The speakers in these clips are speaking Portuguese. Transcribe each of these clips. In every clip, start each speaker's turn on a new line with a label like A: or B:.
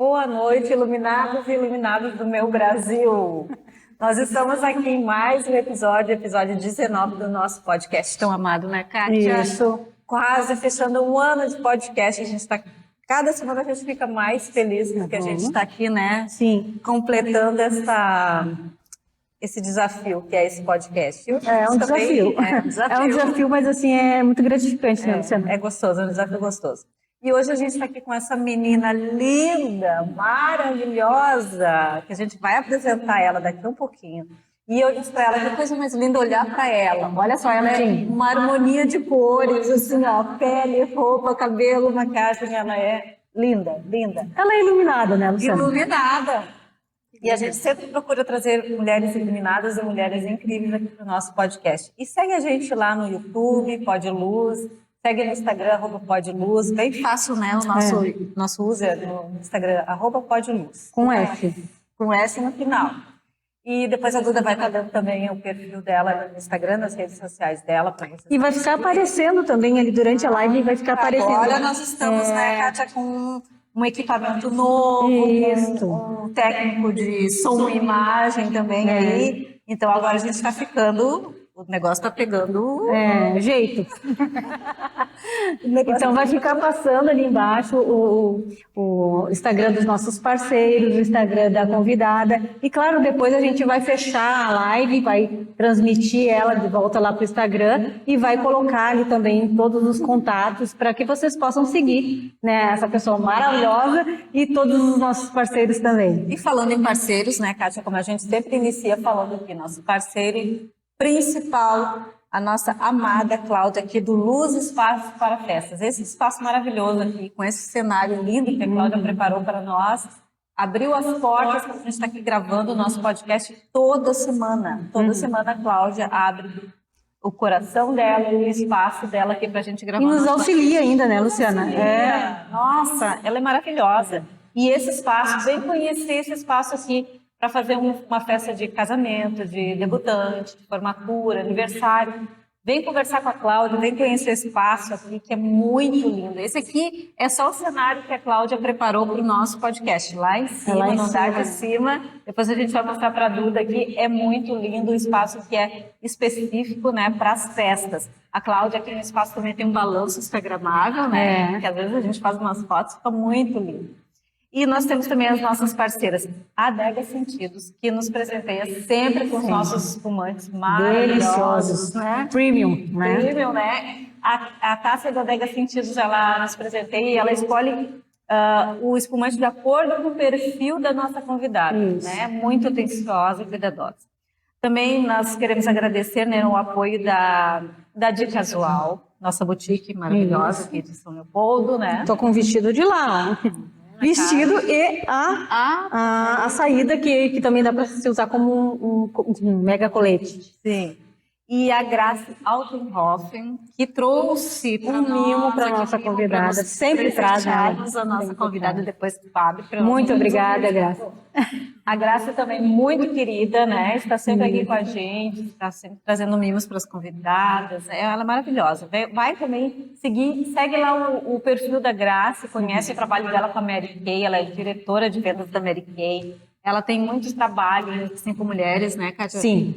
A: Boa noite, iluminados e iluminadas do meu Brasil. Nós estamos aqui em mais um episódio 19 do nosso podcast tão amado, né, Kátia?
B: Isso.
A: Quase fechando um ano de podcast. Cada semana a gente fica mais feliz porque a gente está aqui, né?
B: Sim.
A: Completando esse desafio que é esse podcast.
B: É um desafio. É um desafio, mas assim, é muito gratificante, né, Luciana?
A: É gostoso, é um desafio gostoso. E hoje a gente está aqui com essa menina linda, maravilhosa, que a gente vai apresentar ela daqui a um pouquinho. E eu disse para ela, que coisa mais linda olhar para ela. Olha só, ela é uma harmonia de cores, assim, ó, pele, roupa, cabelo, maquiagem, ela é linda, linda.
B: Ela é iluminada, né, Luciana?
A: Iluminada. E a gente sempre procura trazer mulheres iluminadas e mulheres incríveis aqui para o nosso podcast. E segue a gente lá no YouTube, Pod Luz. Segue no Instagram, @podluz. Bem fácil, né? O nosso user no Instagram, @podluz.
B: Com F.
A: Com S no final. E depois a Duda vai estar dando também o perfil dela no Instagram, nas redes sociais dela. Para vocês.
B: E vai ficar aparecendo também ali durante a live, vai ficar aparecendo.
A: Agora nós estamos, né, Kátia, com um equipamento novo, com um técnico de som e imagem também aí. Então agora a gente está ficando... O negócio está pegando...
B: jeito. Então vai ficar passando ali embaixo o Instagram dos nossos parceiros, o Instagram da convidada. E claro, depois a gente vai fechar a live, vai transmitir ela de volta lá para o Instagram e vai colocar ali também todos os contatos para que vocês possam seguir, né, essa pessoa maravilhosa e todos os nossos parceiros também.
A: E falando em parceiros, né, Kátia, como a gente sempre inicia falando aqui, nosso parceiro principal, a nossa amada Cláudia aqui do Luz Espaço para Festas. Esse espaço maravilhoso aqui, com esse cenário lindo que a Cláudia preparou para nós, abriu as portas para a gente estar aqui gravando o nosso podcast toda semana. Toda semana a Cláudia abre o coração dela e o espaço dela aqui para a gente gravar.
B: E nos auxilia ainda, né, Luciana?
A: Nossa, ela é maravilhosa. E esse espaço, vem conhecer esse espaço aqui, para fazer uma festa de casamento, de debutante, de formatura, aniversário. Vem conversar com a Cláudia, vem conhecer esse espaço aqui, que é muito lindo. Esse aqui é só o cenário que a Cláudia preparou para o nosso podcast. Lá em cima, no andar de cima. Depois a gente vai mostrar para a Duda aqui. É muito lindo o espaço que é específico, né, para as festas. A Cláudia aqui no espaço também tem um balanço instagramável, né? Que às vezes a gente faz umas fotos, fica muito lindo. E nós temos também as nossas parceiras, a Adega Sentidos, que nos presenteia sempre com os nossos espumantes maravilhosos, né?
B: Premium, né?
A: Premium, né? A Tássia da Adega Sentidos, ela nos presenteia e ela escolhe o espumante de acordo com o perfil da nossa convidada, né? Muito atenciosa e cuidadosa. Também nós queremos agradecer, né, o apoio da Di Casual, nossa boutique maravilhosa aqui de São Leopoldo, né?
B: Estou com o vestido de lá, vestido e a saída que também dá para se usar como um mega colete.
A: Sim. E a Grace Altenhofen, que trouxe um mimo para a nossa convidada. Sempre traz a nossa convidada depois do Fábio.
B: Muito obrigada, Grace.
A: A Grace também muito querida, né? Está sempre aqui com a gente, está sempre trazendo mimos para as convidadas. Ela é maravilhosa. Vai também segue lá o perfil da Grace, conhece o trabalho dela com a Mary Kay, ela é diretora de vendas da Mary Kay. Ela tem muitos trabalhos, assim, com mulheres, né, Kátia?
B: Sim.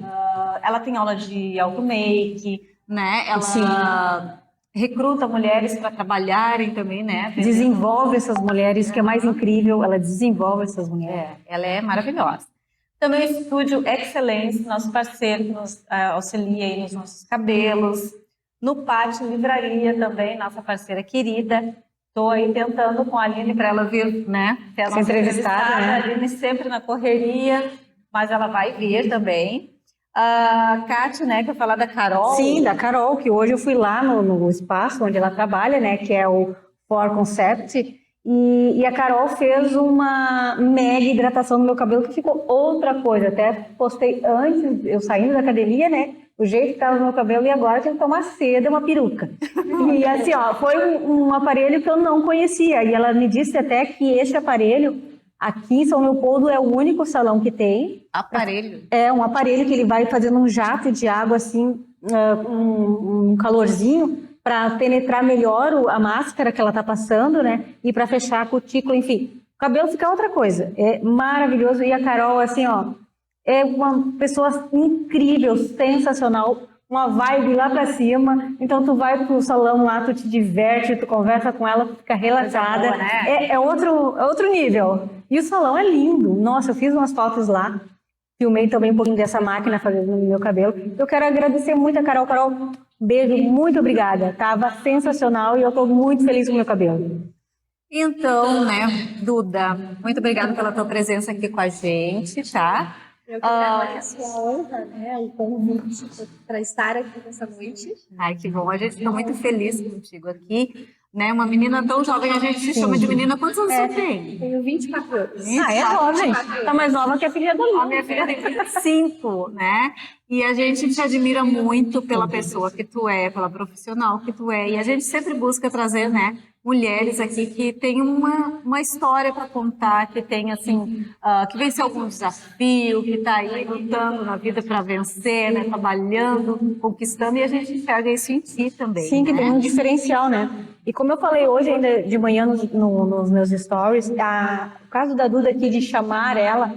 A: Ela tem aula de auto-make, né? Ela recruta mulheres para trabalharem também, né?
B: Desenvolve essas mulheres, que é mais incrível, ela desenvolve essas mulheres.
A: Ela é maravilhosa. Também o Estúdio Excelência, nosso parceiro, que nos auxilia aí nos nossos cabelos. No Pátio Livraria também, nossa parceira querida. Estou aí tentando com a Aline para ela vir, né? Ser a nossa entrevistada, né? A Aline sempre na correria, mas ela vai vir também. A Kátia, né, que eu falar da Carol.
B: Sim, da Carol, que hoje eu fui lá no espaço onde ela trabalha, né, que é o For Concept, e a Carol fez uma mega hidratação no meu cabelo, que ficou outra coisa. Até postei antes, eu saindo da academia, né, o jeito que estava no meu cabelo, e agora tem que tomar seda, uma peruca. E assim, ó, foi um aparelho que eu não conhecia, e ela me disse até que esse aparelho, aqui em São Leopoldo, é o único salão que tem.
A: Aparelho?
B: É um aparelho que ele vai fazendo um jato de água, assim, um calorzinho, para penetrar melhor a máscara que ela está passando, né? E para fechar a cutícula, enfim. cabelo fica outra coisa. É maravilhoso. E a Carol, assim, ó, é uma pessoa incrível, sensacional, uma vibe lá pra cima. Então tu vai pro salão lá, tu te diverte, tu conversa com ela, tu fica relaxada.
A: boa, né?
B: É outro nível. E o salão é lindo. Nossa, eu fiz umas fotos lá. Filmei também um pouquinho dessa máquina fazendo no meu cabelo. Eu quero agradecer muito a Carol. Carol, beijo, muito obrigada. Tava sensacional e eu tô muito feliz com o meu cabelo.
A: Então, né, Duda, muito obrigada pela tua presença aqui com a gente, tá?
C: Eu que agradeço a honra, né, o convite para estar aqui nessa noite.
A: Ai, que bom, a gente está muito feliz contigo aqui, né? Uma menina tão jovem, a gente se chama de menina. Quantos anos você tem?
C: Tenho 24 anos.
B: É jovem. Tá mais nova que a filha da
A: A
B: Lu.
A: minha filha tem 25, né? E a gente te admira muito pela pessoa que tu é, pela profissional que tu é. E a gente sempre busca trazer, né, mulheres aqui que têm uma história para contar, que tem, assim, que venceu algum desafio, que está aí lutando na vida para vencer, né, trabalhando, conquistando. E a gente enxerga isso em ti também.
B: Sim, que
A: né?
B: tem um diferencial, né? E como eu falei hoje ainda de manhã nos meus stories, o caso da Duda aqui de chamar ela,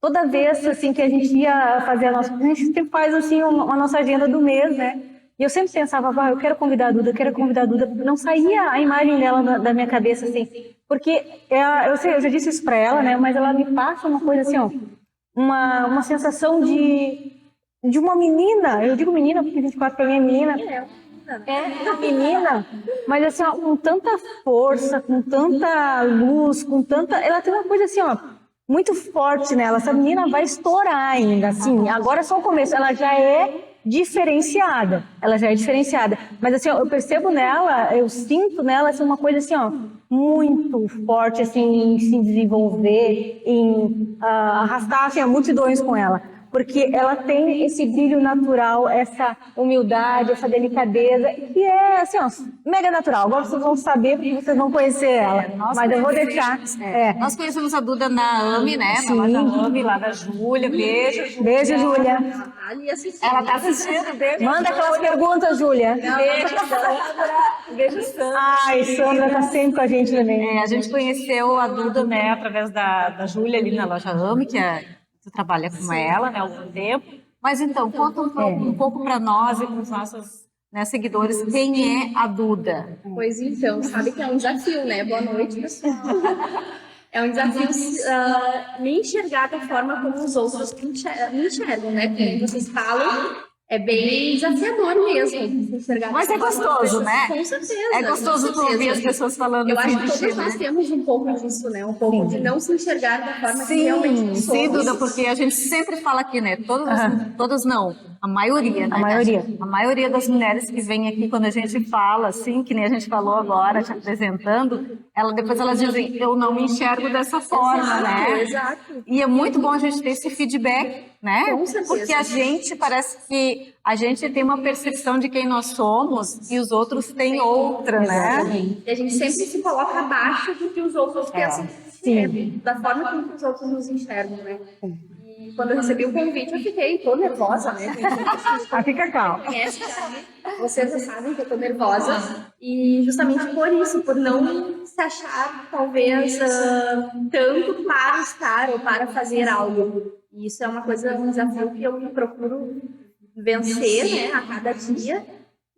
B: toda vez assim que a gente ia fazer a gente sempre faz assim uma nossa agenda do mês, né? E eu sempre pensava, eu quero convidar a Duda, quero convidar a Duda. Não saía a imagem dela da minha cabeça, assim, porque eu já disse isso pra ela, né? Mas ela me passa uma coisa assim, ó, uma sensação de uma menina. Eu digo menina porque 24 pra mim é menina. É uma menina, mas assim, ó, com tanta força, com tanta luz, com tanta. Ela tem uma coisa assim, ó, muito forte nela. Essa menina vai estourar ainda, assim. Agora é só o começo. Ela já é diferenciada. Ela já é diferenciada. Mas assim, ó, eu percebo nela, eu sinto nela assim, uma coisa assim, ó, muito forte, assim, em se desenvolver, em arrastar assim, multidões com ela. Porque ela tem esse brilho natural, essa humildade, essa delicadeza, que é, assim, ó, mega natural. Agora vocês vão saber, porque vocês vão conhecer ela. Mas eu vou deixar.
A: Nós conhecemos a Duda na AME, né?
B: Sim.
A: Na loja AME, lá da Júlia. Beijo, Júlia.
B: Beijo, Júlia.
C: Ali assistindo.
A: Ela tá assistindo, beijo.
B: Manda aquelas perguntas, Júlia.
A: Beijo, Sandra. Beijo, Sandra.
B: Ai, Sandra tá sempre com a gente também.
A: A gente conheceu a Duda, né, através da Júlia ali na loja AME, que tu trabalha com ela, né, há algum tempo. Mas então, conta um pouco para nós e para os nossos, né, seguidores, quem é a Duda?
C: Pois então, sabe que é um desafio, né? Boa noite, pessoal. É um desafio me enxergar da forma como os outros me enxergam, né? Como vocês falam, é bem desafiador mesmo se enxergar.
A: Mas é gostoso, né?
C: Com certeza.
A: É gostoso tu ouvir as pessoas falando
C: Eu
A: assim
C: acho que
A: de ti,
C: todos
A: né?
C: nós temos um pouco disso, né? Um pouco de não se enxergar da forma que realmente somos.
A: Sim, Duda, porque a gente sempre fala aqui, né? Todas não, a maioria, né? A maioria das mulheres que vêm aqui, quando a gente fala, assim, que nem a gente falou agora, te apresentando, depois elas dizem, eu não me enxergo dessa forma, né?
C: Exato.
A: E é muito bom a gente ter esse feedback, né?
C: Com certeza.
A: Porque a gente parece que a gente tem uma percepção de quem nós somos e os outros têm outra, né?
C: E a gente sempre se coloca abaixo do que os outros pensam, da forma como os outros nos enxergam, né? E quando eu recebi o convite, eu tô nervosa, né?
B: Fica calma.
C: Vocês já sabem que eu tô nervosa. E justamente por isso, por não se achar, talvez, tanto para estar ou para fazer algo. E isso é um desafio que eu procuro vencer, né, a cada dia.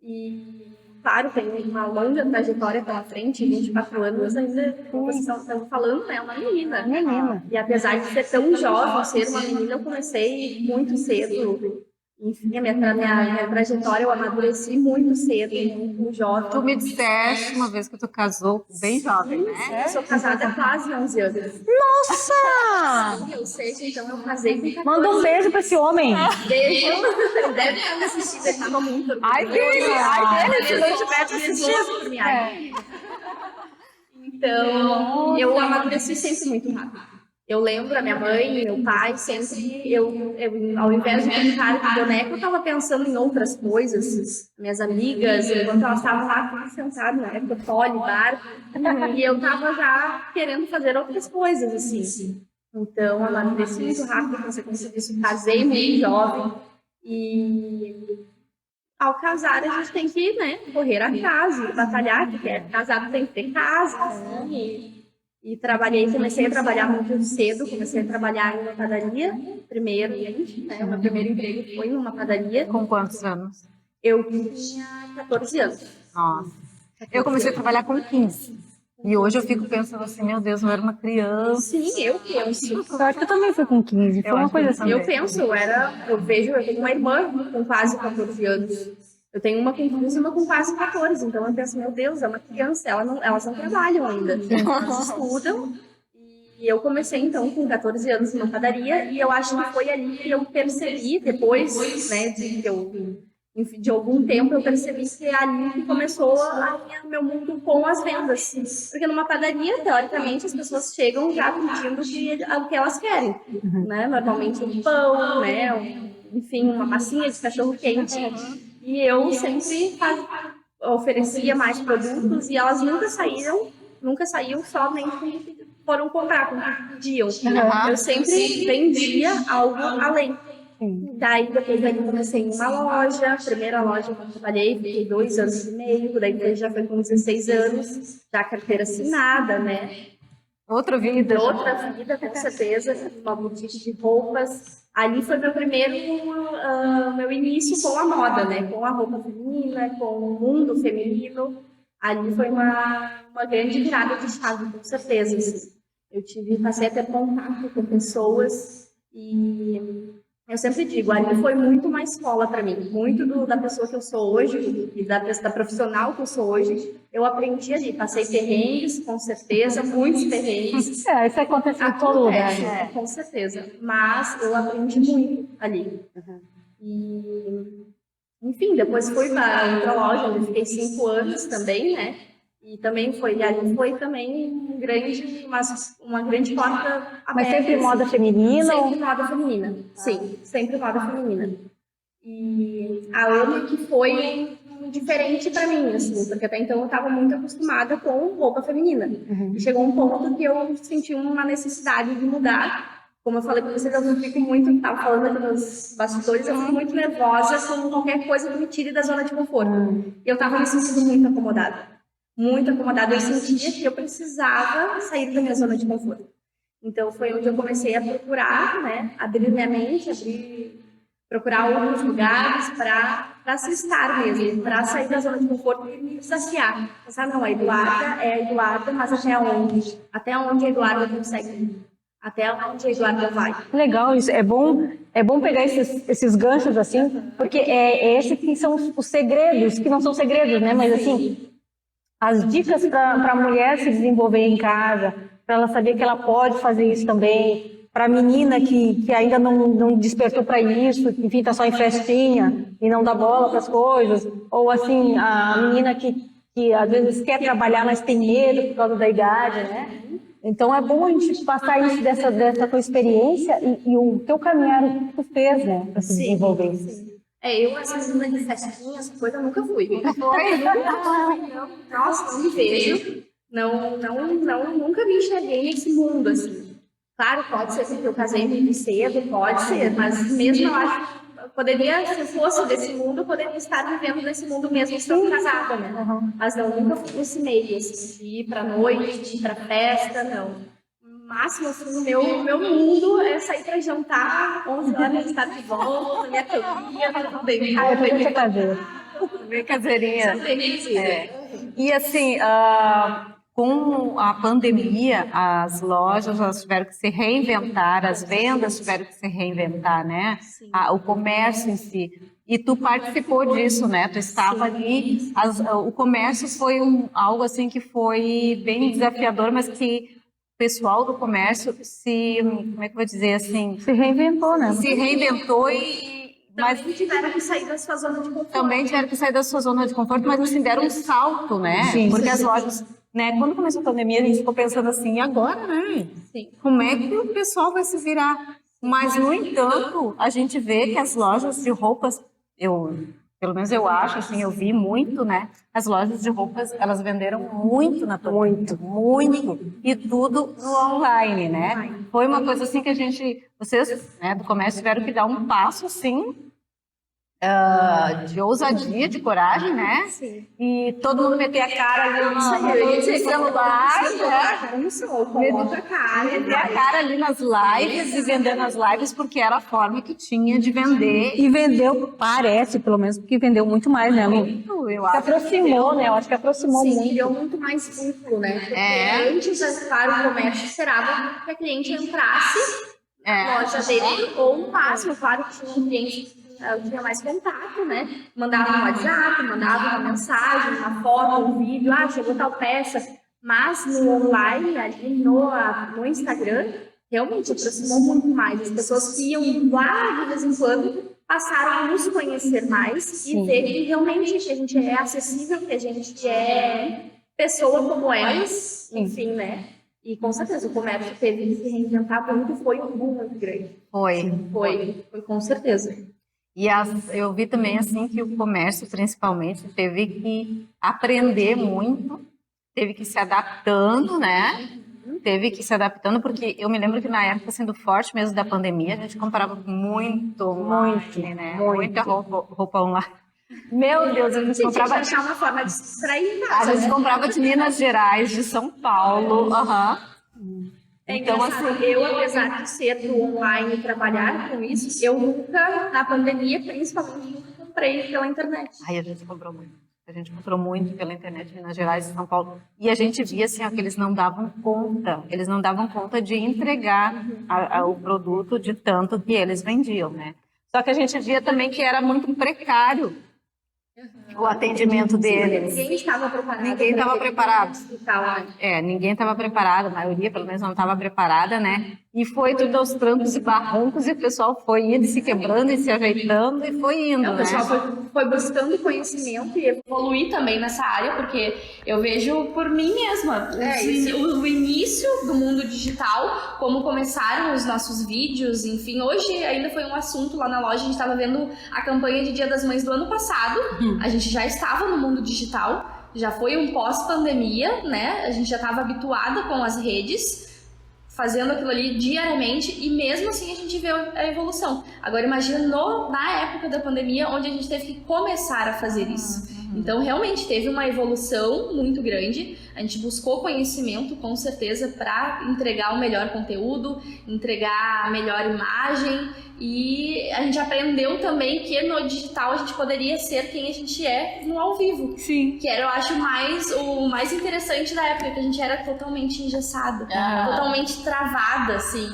C: E, claro, tenho uma longa trajetória pela frente, 24 anos ainda, como vocês estão falando, é uma menina. E apesar de ser tão jovem, ser uma menina, eu comecei muito cedo. Enfim, a minha trajetória eu amadureci muito cedo, muito jovem.
A: Tu me disseste uma vez que tu casou bem jovem, né?
C: Eu sou casada há quase 11 anos.
B: Nossa!
C: Ou seja, então eu casei com 14.
B: Manda um beijo pra esse homem.
C: Beijo. Ele deve estar me assistindo, ele estava muito orgulhoso.
A: Ai dele, se não tivesse assistido.
C: Então, eu amadureci sempre muito rápido. Eu lembro a minha mãe, meu pai, sempre, ao invés de brincar de boneca, eu estava pensando em outras coisas. Minhas amigas, enquanto elas estavam lá sentadas, na época, Poli, Barco, e eu estava já querendo fazer outras coisas, assim. Então, amadureci muito rápido, como você disse, casei muito jovem, e ao casar a gente tem que, né, correr atrás, batalhar, porque casado tem que ter casa, assim, E comecei a trabalhar muito cedo, comecei a trabalhar em uma padaria, primeiramente, né? O meu primeiro emprego foi numa padaria.
A: Com quantos anos?
C: Eu tinha 14 anos.
A: Nossa. Eu comecei a trabalhar com 15. E hoje eu fico pensando assim, meu Deus, eu era uma criança.
C: Sim, eu penso.
B: Eu acho que eu também fui com 15, foi
A: Eu
B: uma
A: acho
B: coisa
A: que
B: assim.
C: Eu penso, eu tenho uma irmã com quase 14 anos. Eu tenho uma com 15 e uma com quase 14. Então eu penso, meu Deus, é uma criança, elas não trabalham ainda. Elas estudam. E eu comecei, então, com 14 anos numa padaria. E eu acho que foi ali que eu percebi, depois, né, de algum tempo, eu percebi que é ali que começou o meu mundo com as vendas. Porque numa padaria, teoricamente, as pessoas chegam já pedindo o que elas querem. Né? Normalmente um pão, né? Enfim, uma massinha de cachorro-quente. E eu sempre oferecia mais produtos e elas nunca saíam somente quando foram comprar, quando pediam. Eu sempre vendia algo além. Daí, depois eu comecei em uma loja, a primeira loja que eu trabalhei, fiquei 2 anos e meio, daí já foi com 16 anos, já carteira assinada, né?
A: Outra vida.
C: Outra vida, com certeza, uma boutique de roupas. Ali foi meu início com a moda, né? Com a roupa feminina, com o mundo feminino. Ali foi uma grande virada de chave, com certeza. Assim. Passei a ter contato com pessoas e eu sempre digo, ali foi muito uma escola para mim. Muito da pessoa que eu sou hoje e da profissional que eu sou hoje, eu aprendi ali. Passei perrengues, com certeza, muitos perrengues.
B: Isso acontece em todo lugar, né?
C: Com certeza. Mas eu aprendi muito ali. E, enfim, depois fui para outra loja, onde fiquei 5 anos também, né? E também ali foi também uma grande porta aberta.
B: Mas sempre moda feminina?
C: Sempre moda feminina, sim, sempre moda feminina. E a AME que foi diferente para mim, assim, porque até então eu estava muito acostumada com roupa feminina. E chegou um ponto que eu senti uma necessidade de mudar. Como eu falei para vocês, eu fico muito, estava falando aqui nos bastidores, eu fico muito nervosa com qualquer coisa que me tire da zona de conforto. E eu estava me sentindo muito acomodada. Muito acomodada, eu sentia que eu precisava sair da minha zona de conforto. Então foi onde eu comecei a procurar, né, abrir minha mente, procurar outros lugares para se estar mesmo, para sair da zona de conforto e me desafiar. Pensar, não, a Eduarda é a Eduarda, mas até onde? Até onde a Eduarda consegue ir? Até onde a Eduarda vai?
B: Legal, isso é bom pegar esses ganchos assim, porque esses que são os segredos, que não são segredos, né, mas assim, as dicas para a mulher se desenvolver em casa, para ela saber que ela pode fazer isso também, para a menina que ainda não despertou para isso, que enfim, está só em festinha e não dá bola para as coisas, ou assim, a menina que às vezes quer trabalhar, mas tem medo por causa da idade, né? Então é bom a gente passar isso dessa tua experiência e o teu caminhar, o que tu fez, né, para se desenvolver.
C: Sim. Eu, essas meninas de festinha, essa coisa, eu nunca fui. Nunca fui. Nossa, não me vejo. Nunca me enxerguei nesse mundo, assim. Claro, pode ser porque eu casei muito cedo, pode ser, mas mesmo eu acho se eu fosse desse mundo, eu poderia estar vivendo nesse mundo mesmo estando casada, né? Mas não, nunca fui nesse meio, assim, de ir pra noite, de ir pra festa, não. Máximo, assim, o meu mundo é sair para jantar, 11 horas, estar de volta, minha caminha, tudo bem.
A: Bem caseirinha. E assim, com a pandemia, as lojas elas tiveram que se reinventar, as vendas tiveram que se reinventar, né? O comércio em si. E tu participou disso, né? Tu estava ali. O comércio foi algo assim que foi bem desafiador, mas que pessoal do comércio como é que eu vou dizer assim?
B: Se reinventou, né?
A: Se reinventou
C: mas tiveram que sair da sua zona de conforto.
A: Também tiveram que sair da sua zona de conforto, mas assim, deram um salto, né?
B: Sim,
A: porque as lojas, né? Quando começou a pandemia, a gente ficou pensando assim, e agora, né?
C: Sim.
A: Como é que o pessoal vai se virar? Mas, no entanto, a gente vê que as lojas de roupas, pelo menos eu acho, assim, eu vi muito, né? As lojas de roupas, elas venderam muito na pandemia. Muito. E tudo no online, né? Foi uma coisa assim que vocês, né, do comércio tiveram que dar um passo, assim, de ousadia, de coragem, né?
C: Sim.
A: E todo mundo meter a cara ali
C: Isso,
A: no celular, né?
C: isso, coloca a cara.
A: Meter a cara ali nas lives e vender nas lives, porque era a forma que tinha de vender.
B: E vendeu, parece, pelo menos, porque vendeu muito mais, né, Lu?
A: Eu
B: Se
A: acho.
B: aproximou, né? Eu acho que aproximou
C: Sim,
B: muito.
C: criou muito mais vínculo, né? Porque
A: É.
C: antes, claro, o comércio esperava que a cliente entrasse na loja dele, ou no máximo, claro que tinha um cliente que tinha mais contato, né? Mandava um WhatsApp, mandava uma mensagem, uma foto, um vídeo, chegou tal peça. Mas no online, ali no Instagram, realmente aproximou muito mais. As pessoas que iam lá de vez em quando passaram a nos conhecer mais e ver que realmente que a gente é acessível, que a gente é pessoa como elas, enfim, né? E com certeza o comércio teve que se reinventar muito, foi um boom muito grande. Foi com certeza.
A: E eu vi também assim que o comércio, principalmente, teve que aprender muito, teve que se adaptando, né? Teve que se adaptando, porque eu me lembro que na época, sendo forte mesmo da pandemia, a gente comprava muito online, né? Muita roupa online. Meu Deus, a gente comprava...
C: Tinha que achar uma forma de se distrair em
A: A
C: casa,
A: gente
C: né?
A: comprava de Minas Gerais, de São Paulo.
C: É
A: Então,
C: engraçado,
A: assim,
C: eu, apesar de ser do online e trabalhar com isso, eu nunca, na pandemia, principalmente, nunca comprei pela internet.
A: Ai, a gente comprou muito. A gente comprou muito pela internet, Minas Gerais e São Paulo. E a gente via assim, ó, que eles não davam conta. Eles não davam conta de entregar o produto de tanto que eles vendiam, né? Só que a gente via também que era muito precário o atendimento deles.
C: Ninguém estava preparado.
A: Ninguém estava preparado.
C: Né?
A: Ninguém estava preparado, a maioria pelo menos não estava preparada, né? E foi tudo aos trancos e barrancos e o pessoal foi indo, se quebrando e se ajeitando e foi indo,
C: O pessoal
A: né?
C: foi buscando conhecimento e evoluir também nessa área, porque eu vejo por mim mesma o início do mundo digital, como começaram os nossos vídeos, enfim, hoje ainda foi um assunto lá na loja, a gente estava vendo a campanha de Dia das Mães do ano passado, a gente já estava no mundo digital, já foi um pós-pandemia, né? A gente já estava habituada com as redes, fazendo aquilo ali diariamente e mesmo assim a gente vê a evolução. Agora imagina na época da pandemia onde a gente teve que começar a fazer isso. Então realmente teve uma evolução muito grande, a gente buscou conhecimento com certeza para entregar o melhor conteúdo, entregar a melhor imagem e a gente aprendeu também que no digital a gente poderia ser quem a gente é no ao vivo.
A: Sim.
C: Que era, eu acho, o mais interessante da época, que a gente era totalmente engessada, totalmente travada, assim.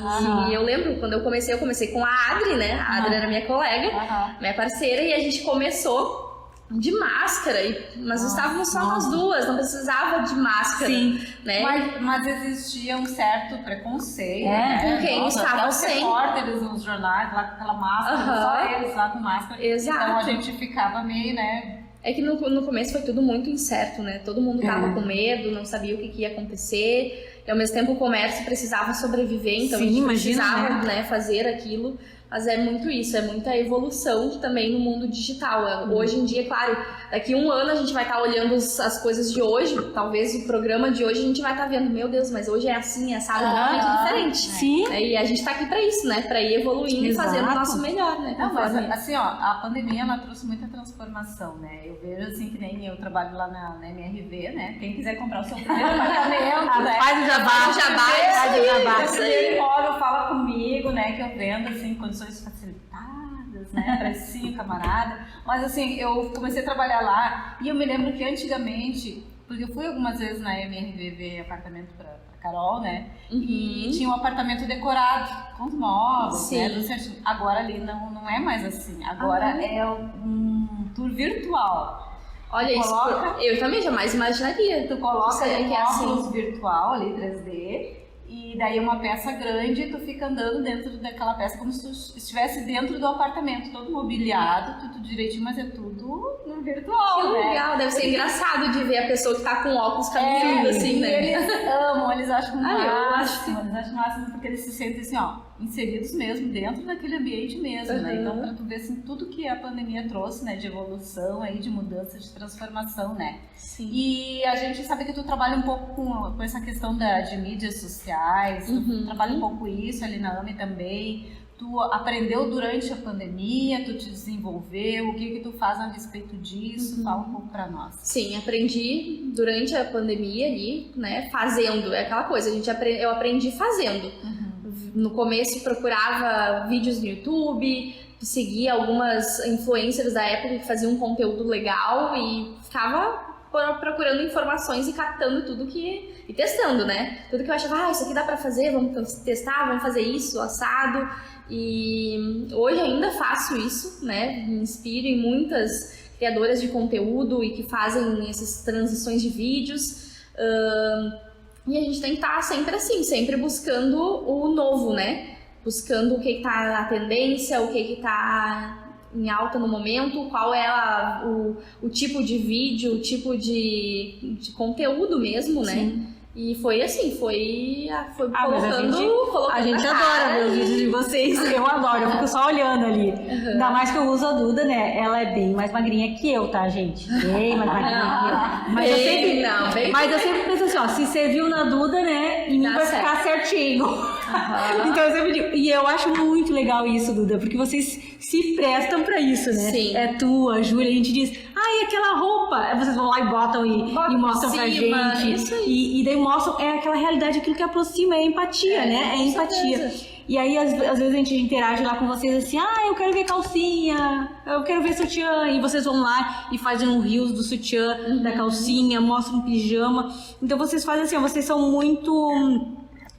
C: E eu lembro, quando eu comecei com a Adri, né? A Adri era minha colega, minha parceira, e a gente começou de máscara, mas estávamos só nós duas, não precisava de máscara.
A: Sim,
C: né?
D: Mas existia um certo preconceito,
C: com quem estava
D: sem. Os repórteres nos jornais, lá com aquela máscara, só eles lá com máscara.
C: Exato.
D: Então a gente ficava meio, né?
C: É que no começo foi tudo muito incerto, né? Todo mundo tava com medo, não sabia o que ia acontecer. E ao mesmo tempo o comércio precisava sobreviver, então a gente precisava, né, fazer aquilo. Mas é muito isso, é muita evolução também no mundo digital. Hoje em dia, claro, daqui a um ano a gente vai estar olhando as coisas de hoje, talvez o programa de hoje a gente vai estar vendo, meu Deus, mas hoje é assim, é totalmente diferente.
A: Sim.
C: E a gente tá aqui pra isso, né? Pra ir evoluindo e fazendo o nosso melhor, né?
D: Não, mas assim, ó, a pandemia ela trouxe muita transformação, né? Eu vejo assim que nem eu trabalho lá na MRV, né? Quem quiser comprar o seu primeiro apartamento, né?
A: Faz o jabá,
D: Você fora, fala comigo, né? Que eu vendo assim condições facilitadas, né? Precinho, camarada. Mas assim, eu comecei a trabalhar lá e eu me lembro que antigamente, porque eu fui algumas vezes na MRV ver apartamento pra Carol, né? E tinha um apartamento decorado com os móveis, né? Agora ali não é mais assim. Agora é um tour virtual.
C: Olha isso, eu também jamais imaginaria.
D: Tu coloca um óculos
C: assim.
D: virtual ali, 3D, e daí uma peça grande e tu fica andando dentro daquela peça como se tu estivesse dentro do apartamento, todo mobiliado, tudo direitinho, mas é tudo no virtual,
C: Que
D: né?
C: legal, deve ser engraçado de ver a pessoa que tá com óculos caminhando assim, né?
D: Eles amam, eles acham
C: eu
D: máximo, eles acham máximo porque eles se sentem assim, ó, inseridos mesmo dentro daquele ambiente mesmo, né? Então, pra tu ver assim, tudo que a pandemia trouxe, né, de evolução aí, de mudança, de transformação, né?
C: Sim.
D: E a gente sabe que tu trabalha um pouco com essa questão de mídias sociais, tu trabalha um pouco isso ali na AME também. tu aprendeu durante a pandemia, tu te desenvolveu, o que tu faz a respeito disso? Fala um pouco pra nós.
C: Sim, aprendi durante a pandemia ali, né, fazendo, é aquela coisa, eu aprendi fazendo. No começo procurava vídeos no YouTube, seguia algumas influencers da época que faziam um conteúdo legal e ficava procurando informações e captando tudo e testando, né? Tudo que eu achava, isso aqui dá pra fazer, vamos testar, vamos fazer isso, assado. E hoje ainda faço isso, né? Me inspiro em muitas criadoras de conteúdo e que fazem essas transições de vídeos. E a gente tem que estar sempre assim, sempre buscando o novo, né? Buscando o que tá na tendência, o que tá em alta no momento, qual é o tipo de vídeo, o tipo de conteúdo mesmo, né?
B: Sim.
C: E foi assim, foi
B: mas
C: colocando
B: a gente
C: na
B: adora
C: cara
B: ver os vídeos de vocês, eu adoro, eu fico só olhando ali. Ainda mais que eu uso a Duda, né? Ela é bem mais magrinha que eu, tá, gente? Bem mais magrinha que eu. Mas eu sempre penso assim, ó, se serviu na Duda, né? Em mim vai ficar certinho. Então eu sempre digo, e eu acho muito legal isso, Duda, porque vocês se prestam pra isso, né?
C: Sim.
B: É tu, a Júlia, a gente diz, e aquela roupa? Aí vocês vão lá e botam e mostram pra gente.
C: Isso aí.
B: E daí mostram, é aquela realidade, aquilo que aproxima, é empatia, né? É empatia.
C: Certeza.
B: E aí, às vezes, a gente interage lá com vocês assim, eu quero ver calcinha, eu quero ver sutiã. E vocês vão lá e fazem um reels do sutiã, da calcinha, mostram um pijama. Então, vocês fazem assim, vocês são muito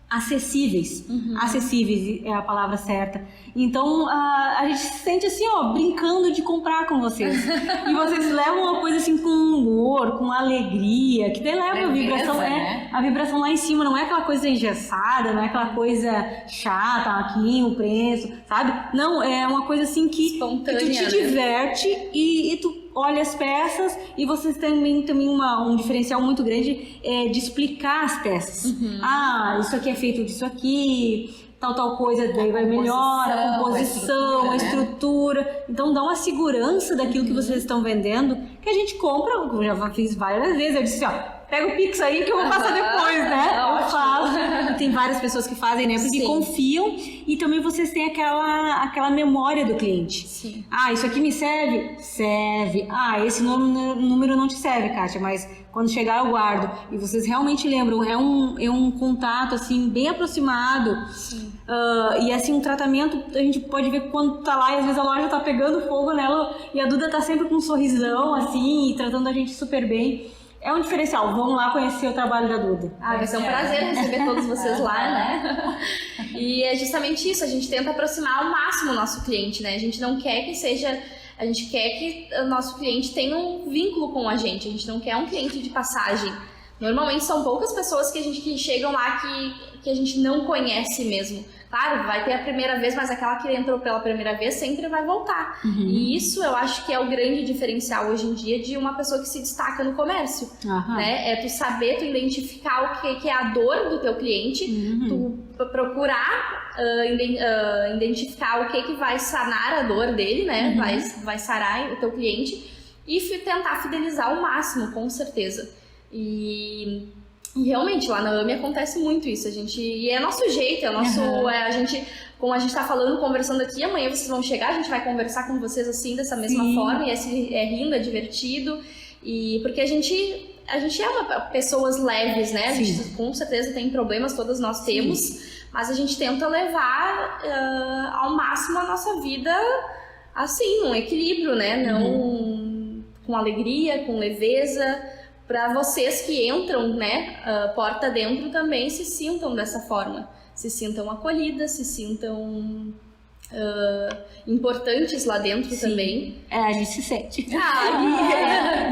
B: acessíveis. Acessíveis é a palavra certa. Então, a gente se sente assim, brincando de comprar com vocês. E vocês levam uma coisa assim com humor, com alegria, que daí leva a vibração,
D: né?
B: a vibração lá em cima, não é aquela coisa engessada, não é aquela coisa chata, aqui o preço, sabe? Não, é uma coisa assim que tu te diverte e tu olha as peças e vocês também um diferencial muito grande de explicar as peças. Isso aqui é feito disso aqui, tal coisa, daí vai melhor, a composição, a estrutura. Então dá uma segurança daquilo que vocês estão vendendo, que a gente compra, eu já fiz várias vezes, eu disse, pega o Pix aí que eu vou passar depois, né? Eu faço. E tem várias pessoas que fazem, né? Porque confiam e também vocês têm aquela memória do cliente.
C: Sim.
B: Isso aqui me serve? Serve. Esse número não te serve, Kátia, mas quando chegar eu guardo. E vocês realmente lembram, é um contato, assim, bem aproximado.
C: Sim.
B: E assim, um tratamento, a gente pode ver quando tá lá e às vezes a loja tá pegando fogo nela e a Duda tá sempre com um sorrisão, assim, e tratando a gente super bem. É um diferencial, vamos lá conhecer o trabalho da Duda.
C: Vai ser um prazer receber todos vocês lá, né? E é justamente isso, a gente tenta aproximar ao máximo o nosso cliente, né? A gente não quer que seja... A gente quer que o nosso cliente tenha um vínculo com a gente não quer um cliente de passagem. Normalmente são poucas pessoas que chegam lá que a gente não conhece mesmo. Claro, vai ter a primeira vez, mas aquela que entrou pela primeira vez sempre vai voltar. E isso eu acho que é o grande diferencial hoje em dia de uma pessoa que se destaca no comércio. Né? É tu saber, tu identificar o que é a dor do teu cliente, tu procurar identificar o que vai sanar a dor dele, né? Vai sarar o teu cliente e tentar fidelizar ao máximo, com certeza. E realmente lá na AMI acontece muito isso, e é nosso jeito, como a gente tá falando, conversando aqui, amanhã vocês vão chegar, a gente vai conversar com vocês assim, dessa mesma forma, e é rindo, é divertido, e porque a gente é pessoas leves, né? A gente com certeza tem problemas, todas nós temos, mas a gente tenta levar ao máximo a nossa vida assim, num equilíbrio, né? Não com alegria, com leveza, para vocês que entram, né, porta dentro também se sintam dessa forma, se sintam acolhidas, se sintam importantes lá dentro também.
B: A gente se sente.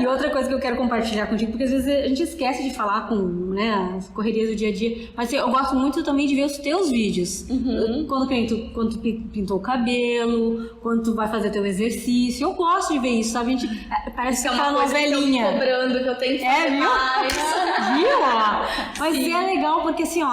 B: E outra coisa que eu quero compartilhar contigo, porque às vezes a gente esquece de falar com as correrias do dia a dia, mas eu gosto muito também de ver os teus vídeos. Quando tu pintou o cabelo, quando tu vai fazer teu exercício, eu gosto de ver isso, sabe? A gente, parece que é uma novelinha.
C: Que eu tô cobrando, que eu tenho que fazer mais.
B: Viu? Mas é legal porque assim,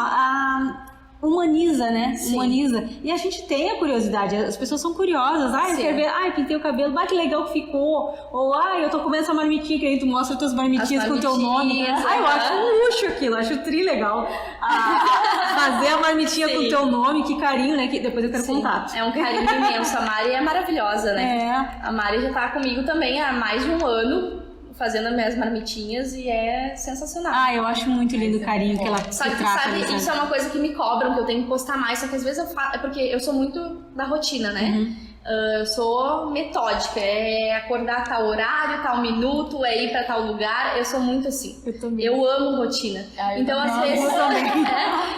E: humaniza, né?
C: Sim.
E: Humaniza. E a gente tem a curiosidade, as pessoas são curiosas. Eu
C: Sim.
E: quero ver, pintei o cabelo, que legal que ficou. Ou, eu tô comendo essa marmitinha, que aí tu mostra tuas marmitinhas com o teu nome. Eu acho um luxo aquilo, acho legal. Fazer a marmitinha com o teu nome, que carinho, né? Que depois eu quero contato.
C: É um carinho imenso. A Mari é maravilhosa, né? A Mari já tá comigo também há mais de um ano, fazendo as minhas marmitinhas, e é sensacional.
E: Eu acho muito lindo o carinho que ela
C: Só que,
E: trata.
C: sabe, isso é uma coisa que me cobram, que eu tenho que postar mais, só que às vezes eu faço, é porque eu sou muito da rotina, né? Eu sou metódica, é acordar a tal horário, tal minuto, é ir pra tal lugar, eu sou muito assim.
E: Eu também.
C: Eu amo rotina. Então, às vezes,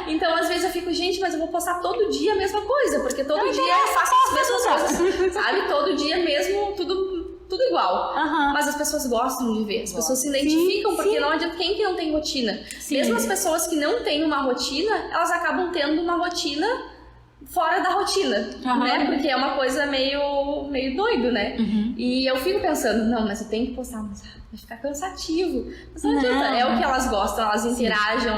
C: então, às vezes eu fico, gente, mas eu vou postar todo dia a mesma coisa, porque todo dia eu faço as mesmas coisas, sabe? Todo dia mesmo, tudo igual. Mas as pessoas gostam de ver, as pessoas se identificam, porque não adianta quem que não tem rotina. Mesmo as pessoas que não têm uma rotina, elas acabam tendo uma rotina fora da rotina, né? Porque é uma coisa meio doido, né? E eu fico pensando, não, mas eu tenho que postar, mas vai ficar cansativo. Mas não adianta, é o que elas gostam, elas interagem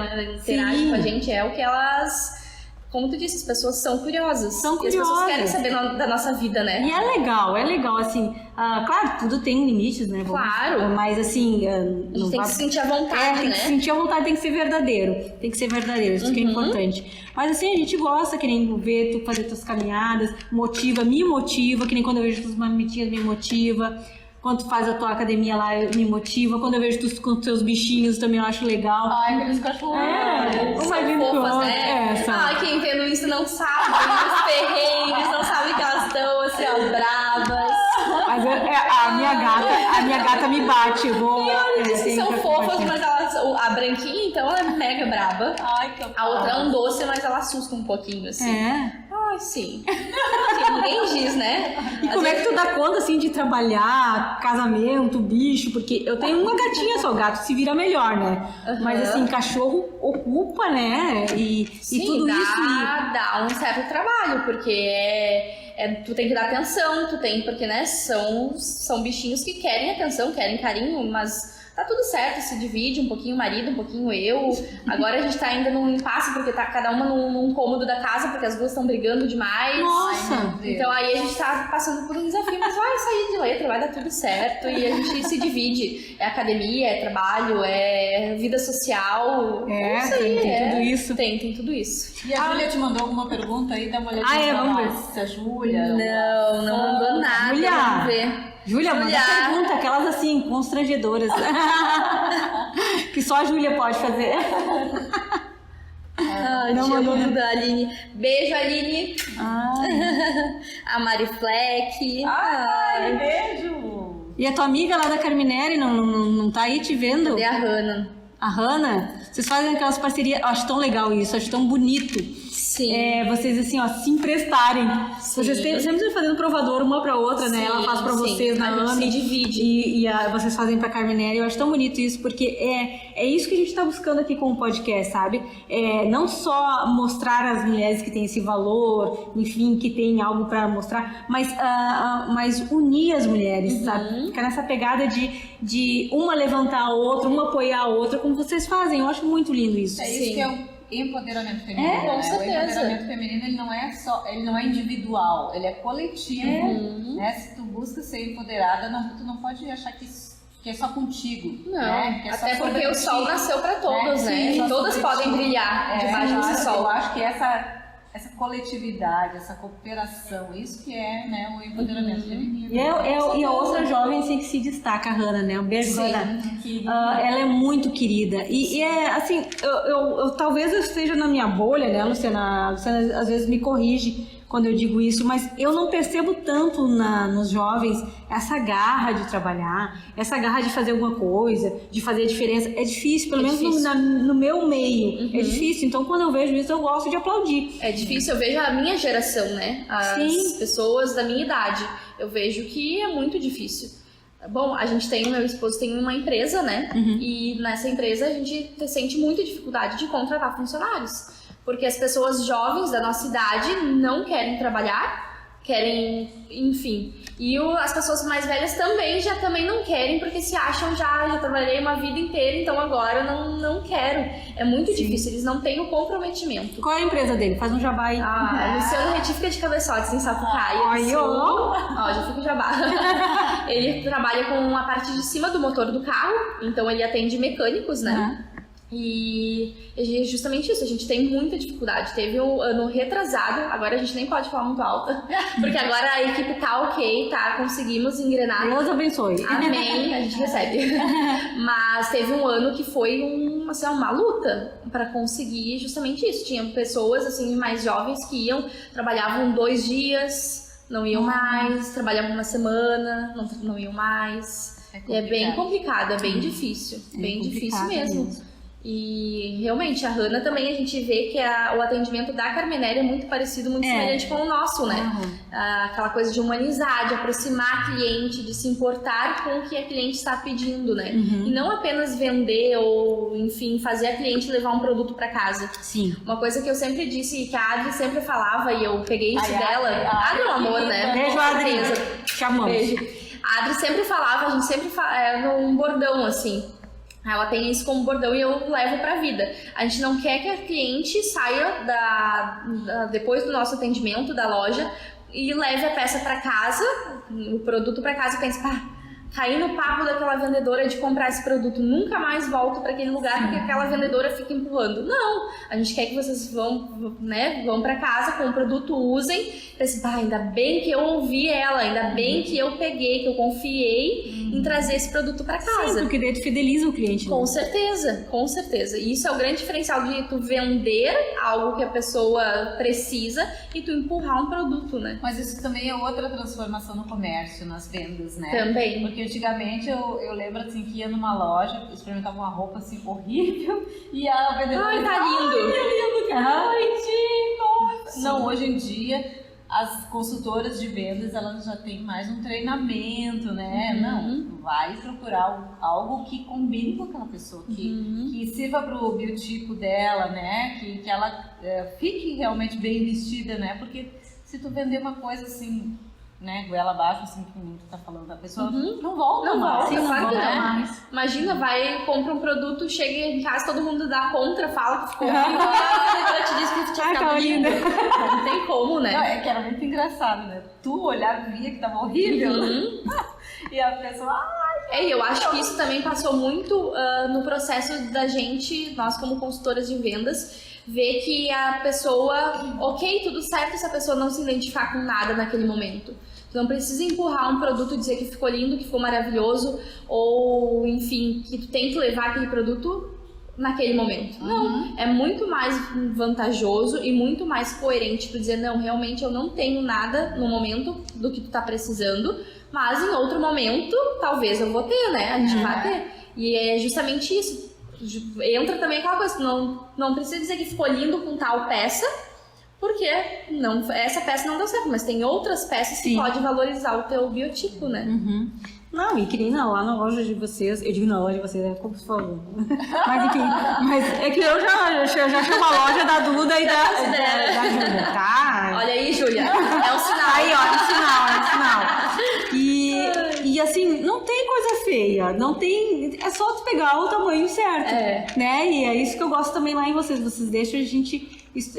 C: com a gente, é o que elas... Como tu disse, as pessoas são curiosas. E as pessoas querem saber da nossa vida, né?
E: E é legal, assim, claro, tudo tem limites, né?
C: Claro.
E: Mas assim...
C: a gente tem que se sentir à vontade,
E: tem
C: né?
E: que se sentir à vontade, tem que ser verdadeiro. Isso que é importante. Mas assim, a gente gosta, que nem ver tu fazer tuas caminhadas, me motiva, que nem quando eu vejo tuas marmitinhas, me motiva. Quando tu faz a tua academia lá, me motiva. Quando eu vejo tu com os teus bichinhos, também eu acho legal.
D: Aqueles cachorros.
C: São fofas, né? Quem vê no Insta não sabe os perrengues, não sabe que elas estão assim, bravas.
E: Mas a minha gata me bate.
C: São fofas, mas a branquinha, então, ela é mega brava. A outra é um doce, mas ela assusta um pouquinho, assim. Sim. Ninguém diz, né?
E: E como é que tu dá conta, assim, de trabalhar, casamento, bicho? Porque eu tenho uma gatinha só, o gato se vira melhor, né? Mas, assim, cachorro ocupa, né? E tudo isso...
C: Dá um certo trabalho, porque tu tem que dar atenção, porque, né, são bichinhos que querem atenção, querem carinho, mas... Tá tudo certo, se divide, um pouquinho o marido, um pouquinho eu. Agora a gente tá ainda num impasse, porque tá cada uma num cômodo da casa, porque as duas estão brigando demais.
E: Nossa!
C: Então aí a gente tá passando por um desafio, mas vai sair de letra, vai dar tudo certo. E a gente se divide. É academia, é trabalho, é vida social.
E: Tem tudo isso.
C: Tem tudo isso.
D: E a Júlia te mandou alguma pergunta aí? Dá uma olhadinha
E: vamos ver.
D: Se a Júlia...
C: Não mandou nada.
E: Júlia!
C: Vamos ver.
E: Júlia, manda pergunta, aquelas assim, constrangedoras. Que só a Júlia pode fazer.
C: Não mandou da Aline. Beijo, Aline. A Mari Fleck.
D: Beijo!
E: E a tua amiga lá da Carminelli não tá aí te vendo?
C: Cadê a Hanna?
E: A Hanna? Vocês fazem aquelas parcerias, eu acho tão legal isso, acho tão bonito.
C: Sim.
E: Vocês assim, se emprestarem. Vocês sempre fazendo provador uma pra outra, né? Ela faz pra vocês na AMI.
C: Se divide.
E: E vocês fazem pra Carminelli. Eu acho tão bonito isso, porque é isso que a gente tá buscando aqui com o podcast, sabe? Não só mostrar as mulheres que têm esse valor, enfim, que tem algo pra mostrar, mas unir as mulheres, sabe? Ficar nessa pegada de uma levantar a outra, uma apoiar a outra, como vocês fazem. Eu acho muito lindo isso.
D: É isso que é o empoderamento feminino,
C: com
D: né?
C: certeza.
D: O empoderamento feminino, ele não é individual, ele é coletivo, né? Se tu busca ser empoderada, tu não pode achar que é só contigo.
C: Não,
D: né?
C: até porque o sol nasceu pra todos, né?
D: Sim,
C: E todas podem brilhar debaixo desse sol.
D: Eu acho que essa coletividade, essa cooperação, isso que é, né, o empoderamento feminino.
E: E a outra jovem assim, que se destaca, a Hanna, né? Um beijo, Hanna. Ela é muito querida. E é assim, eu talvez eu esteja na minha bolha, né, Luciana? A Luciana às vezes me corrige quando eu digo isso, mas eu não percebo tanto nos jovens essa garra de trabalhar, essa garra de fazer alguma coisa, de fazer a diferença. É difícil, pelo menos no meu meio. É difícil, então quando eu vejo isso eu gosto de aplaudir.
C: É difícil, eu vejo a minha geração, né? As pessoas da minha idade. Eu vejo que é muito difícil. Bom, meu esposo tem uma empresa, né? E nessa empresa a gente sente muita dificuldade de contratar funcionários. Porque as pessoas jovens da nossa idade não querem trabalhar, querem, enfim. E as pessoas mais velhas também não querem, porque se acham já trabalhei uma vida inteira, então agora não quero. É muito difícil, eles não têm o comprometimento.
E: Qual é a empresa dele? Faz um jabá aí.
C: Luciano Retífica de Cabeçotes, em Sapucaia. Já fico jabá. Ele trabalha com a parte de cima do motor do carro, então ele atende mecânicos, né? E é justamente isso, a gente tem muita dificuldade. Teve um ano retrasado, agora a gente nem pode falar muito alto, porque agora a equipe tá ok, tá? Conseguimos engrenar.
E: Deus abençoe.
C: Amém, a gente recebe. Mas teve um ano que foi uma luta para conseguir justamente isso. Tinha pessoas assim mais jovens que trabalhavam 2 dias, não iam mais, trabalhavam uma semana, não iam mais. É bem complicado, é bem difícil, bem difícil mesmo. E realmente a Hanna também a gente vê que o atendimento da Carmenéria é muito parecido, muito semelhante com o nosso, né? Aquela coisa de humanizar, de aproximar a cliente, de se importar com o que a cliente está pedindo, né? E não apenas vender ou, enfim, fazer a cliente levar um produto para casa.
E: Sim.
C: Uma coisa que eu sempre disse, que a Adri sempre falava, e eu peguei isso dela. Adri é um amor, né?
E: Beijo, Adri. Chamamos.
C: Beijo. A Adri sempre falava, a gente sempre num bordão, assim. Ela tem isso como bordão e eu levo pra vida. A gente não quer que a cliente saia depois do nosso atendimento da loja e leve a peça pra casa, o produto pra casa e pense, caí no papo daquela vendedora de comprar esse produto, nunca mais volto para aquele lugar porque aquela vendedora fica empurrando. Não, a gente quer que vocês vão para casa com o produto, usem, pense, ainda bem que eu ouvi ela, ainda bem que eu peguei, que eu confiei em trazer esse produto para casa.
E: Sim, porque daí tu fideliza o cliente.
C: Com certeza, com certeza. E isso é o grande diferencial de tu vender algo que a pessoa precisa e tu empurrar um produto, né?
D: Mas isso também é outra transformação no comércio, nas vendas, né?
C: Também.
D: Porque antigamente eu lembro assim que ia numa loja, experimentava uma roupa assim horrível e a vendedora
C: tá lindo.
D: Que noite, nossa. Não, hoje em dia as consultoras de vendas elas já têm mais um treinamento, né? Não, vai procurar algo que combine com aquela pessoa, que sirva pro biotipo dela, né? Que ela fique realmente bem vestida, né? Porque se tu vender uma coisa assim, né, goela abaixo, assim, que tu tá falando, a pessoa não volta mais.
C: Não volta mais. Imagina, compra um produto, chega em casa, todo mundo dá contra, fala que ficou horrível, e a vendedora te diz que tu tinha ficado linda. Não tem como, né?
D: Não, é que era muito engraçado, né? Tu olhava e via que tava horrível, e a pessoa...
C: Eu acho que isso também passou muito no processo da gente, nós como consultoras de vendas, ver que a pessoa, ok, tudo certo se a pessoa não se identificar com nada naquele momento. Tu não precisa empurrar um produto e dizer que ficou lindo, que ficou maravilhoso, ou enfim, que tu tem que levar aquele produto naquele momento. Não, é muito mais vantajoso e muito mais coerente tu dizer, não, realmente eu não tenho nada no momento do que tu tá precisando, mas em outro momento, talvez eu vou ter, né? A gente vai ter. E é justamente isso. Entra também aquela coisa, não precisa dizer que ficou lindo com tal peça, porque essa peça não deu certo, mas tem outras peças que podem valorizar o teu biotipo, né?
E: Não, e que nem lá na loja de vocês, eu digo na loja de vocês, como se falou. Mas enfim, é que eu já chamo a loja da Duda e da Júlia, tá?
C: Olha aí, Júlia, é um sinal.
E: Aí, ó, é um sinal. E assim, não tem coisa feia, não tem, é só tu pegar o tamanho certo, né? E é isso que eu gosto também lá em vocês deixam a gente,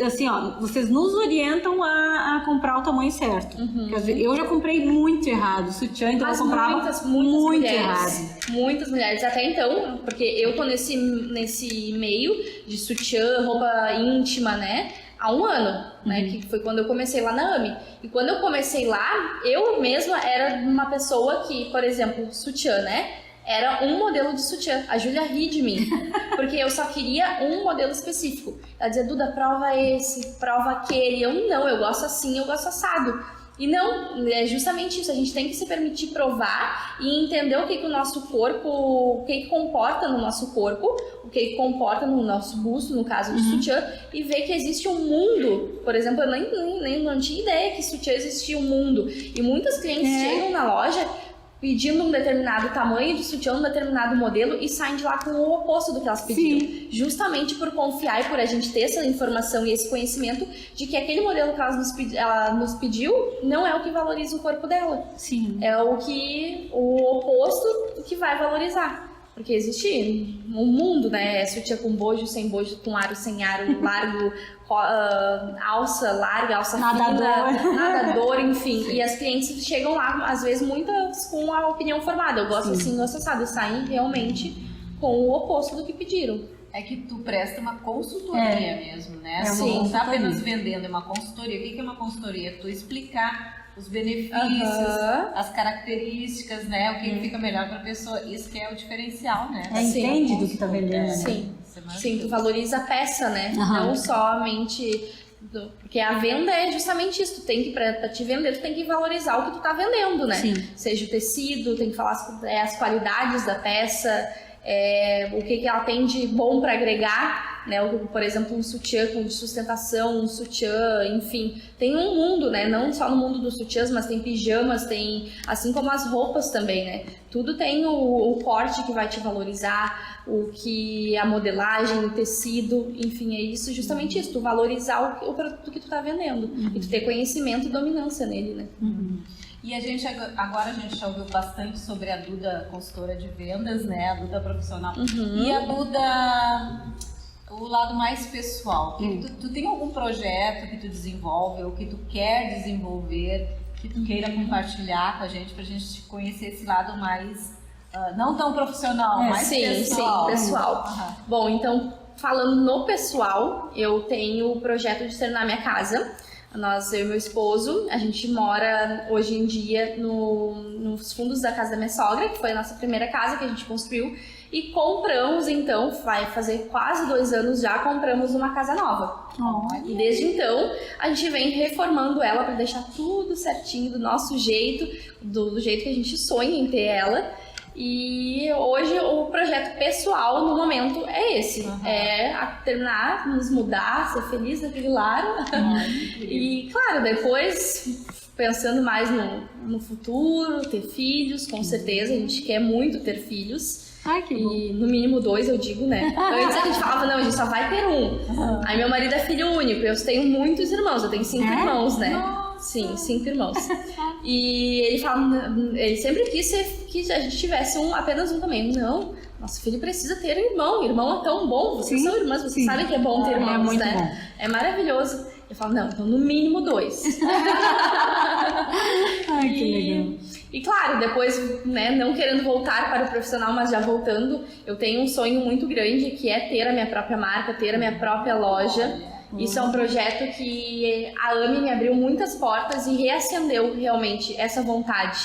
E: assim, ó, vocês nos orientam a comprar o tamanho certo. Eu já comprei muito errado, sutiã, então eu comprava
C: muitas
E: muito
C: mulheres,
E: errado.
C: Muitas mulheres, até então, porque eu tô nesse meio de sutiã, roupa íntima, né? Há um ano, né? Que foi quando eu comecei lá na AMI. E quando eu comecei lá, eu mesma era uma pessoa que, por exemplo, sutiã, né? Era um modelo de sutiã. A Júlia ri de mim, porque eu só queria um modelo específico. Ela dizia, Duda, prova esse, prova aquele. Eu gosto assim, eu gosto assado. E não, é justamente isso, a gente tem que se permitir provar e entender o que o nosso corpo, o que comporta no nosso corpo, o que comporta no nosso busto, no caso de sutiã, e ver que existe um mundo. Por exemplo, eu nem não tinha ideia que sutiã existia um mundo. E muitas clientes chegam na loja pedindo um determinado tamanho de sutiã, um determinado modelo e saem de lá com o oposto do que elas pediram.
E: Sim.
C: Justamente por confiar e por a gente ter essa informação e esse conhecimento de que aquele modelo que ela nos pediu não é o que valoriza o corpo dela.
E: Sim.
C: É o oposto do que vai valorizar. Porque existe um mundo, né? Sutiã com bojo, sem bojo, com aro, sem aro, largo, alça larga, alça fina, nadador, enfim. E as clientes chegam lá, às vezes, muitas com a opinião formada. Eu gosto assim, gosto assado. E saem realmente com o oposto do que pediram.
D: É que tu presta uma consultoria mesmo, né? Tu
C: Sim.
D: não está apenas vendendo, é uma consultoria. O que é uma consultoria? Tu explicar os benefícios, as características, né? O que fica melhor para a pessoa. Isso que é o diferencial, né?
E: Entende do que tá vendendo. Né?
C: Sim. Sim, tu valoriza a peça, né? Não somente... Porque a venda é justamente isso. Tu tem que, pra te vender, tu tem que valorizar o que tu tá vendendo, né?
E: Sim.
C: Seja o tecido, tem que falar as qualidades da peça, o que ela tem de bom para agregar, né? Por exemplo, um sutiã com sustentação, um sutiã, enfim. Tem um mundo, né? Não só no mundo dos sutiãs, mas tem pijamas, tem... Assim como as roupas também, né? Tudo tem o corte que vai te valorizar, a modelagem, o tecido, enfim, é isso, justamente isso. Tu valorizar o produto que tu tá vendendo. E tu ter conhecimento e dominância nele, né?
D: E agora a gente já ouviu bastante sobre a Duda, consultora de vendas, né? A Duda profissional. E a Duda, o lado mais pessoal. Tu tem algum projeto que tu desenvolve ou que tu quer desenvolver, que tu queira compartilhar com a gente, pra gente conhecer esse lado mais, não tão profissional, mas pessoal?
C: Sim, pessoal. Bom, então, falando no pessoal, eu tenho o projeto de terminar minha casa. Eu e meu esposo, a gente mora hoje em dia nos fundos da casa da minha sogra, que foi a nossa primeira casa que a gente construiu, e compramos então, vai fazer quase 2 anos já, compramos uma casa nova. E desde então, a gente vem reformando ela para deixar tudo certinho, do nosso jeito, do jeito que a gente sonha em ter ela. E hoje o projeto pessoal no momento é esse, terminar, nos mudar, ser feliz naquele lar. E claro, depois pensando mais no futuro, ter filhos, com certeza, a gente quer muito ter filhos.
E: Ai, que bom.
C: E no mínimo 2, eu digo, né? Antes a gente falava, não, a gente só vai ter um. Aí meu marido é filho único, eu tenho muitos irmãos, eu tenho 5 irmãos, né? Nossa. Sim, 5 irmãos. E ele fala, ele sempre quis que a gente tivesse apenas um também. Não, nosso filho precisa ter irmão é tão bom, vocês são irmãs, vocês sabem que é bom ter irmãos,
E: muito
C: né?
E: Bom.
C: É maravilhoso. Eu falo, não, então no mínimo 2.
E: Ai, que legal.
C: E claro, depois, né, não querendo voltar para o profissional, mas já voltando, eu tenho um sonho muito grande, que é ter a minha própria marca, ter a minha própria loja. Isso é um projeto que a AME me abriu muitas portas e reacendeu realmente essa vontade.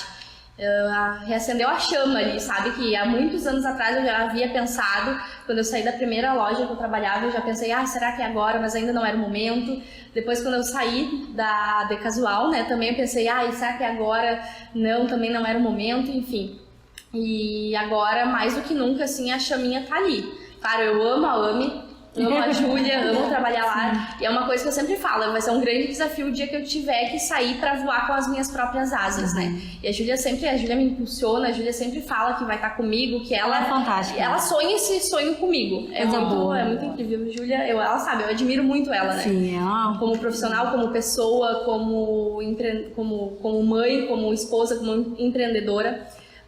C: Reacendeu a chama ali, sabe? Que há muitos anos atrás eu já havia pensado, quando eu saí da primeira loja que eu trabalhava, eu já pensei, será que é agora? Mas ainda não era o momento. Depois, quando eu saí da The Casual, né, também eu pensei, será que é agora? Não, também não era o momento, enfim. E agora, mais do que nunca, assim, a chaminha tá ali. Claro, eu amo a AME, amo a Júlia, amo trabalhar lá. E é uma coisa que eu sempre falo, vai ser um grande desafio o dia que eu tiver que sair pra voar com as minhas próprias asas, né? E a Júlia me impulsiona, a Júlia sempre fala que vai estar comigo, que ela
E: é fantástica.
C: Ela sonha esse sonho comigo. É muito incrível. Júlia, ela sabe, eu admiro muito ela, né?
E: Sim,
C: como profissional, como pessoa, como mãe, como esposa, como empreendedora.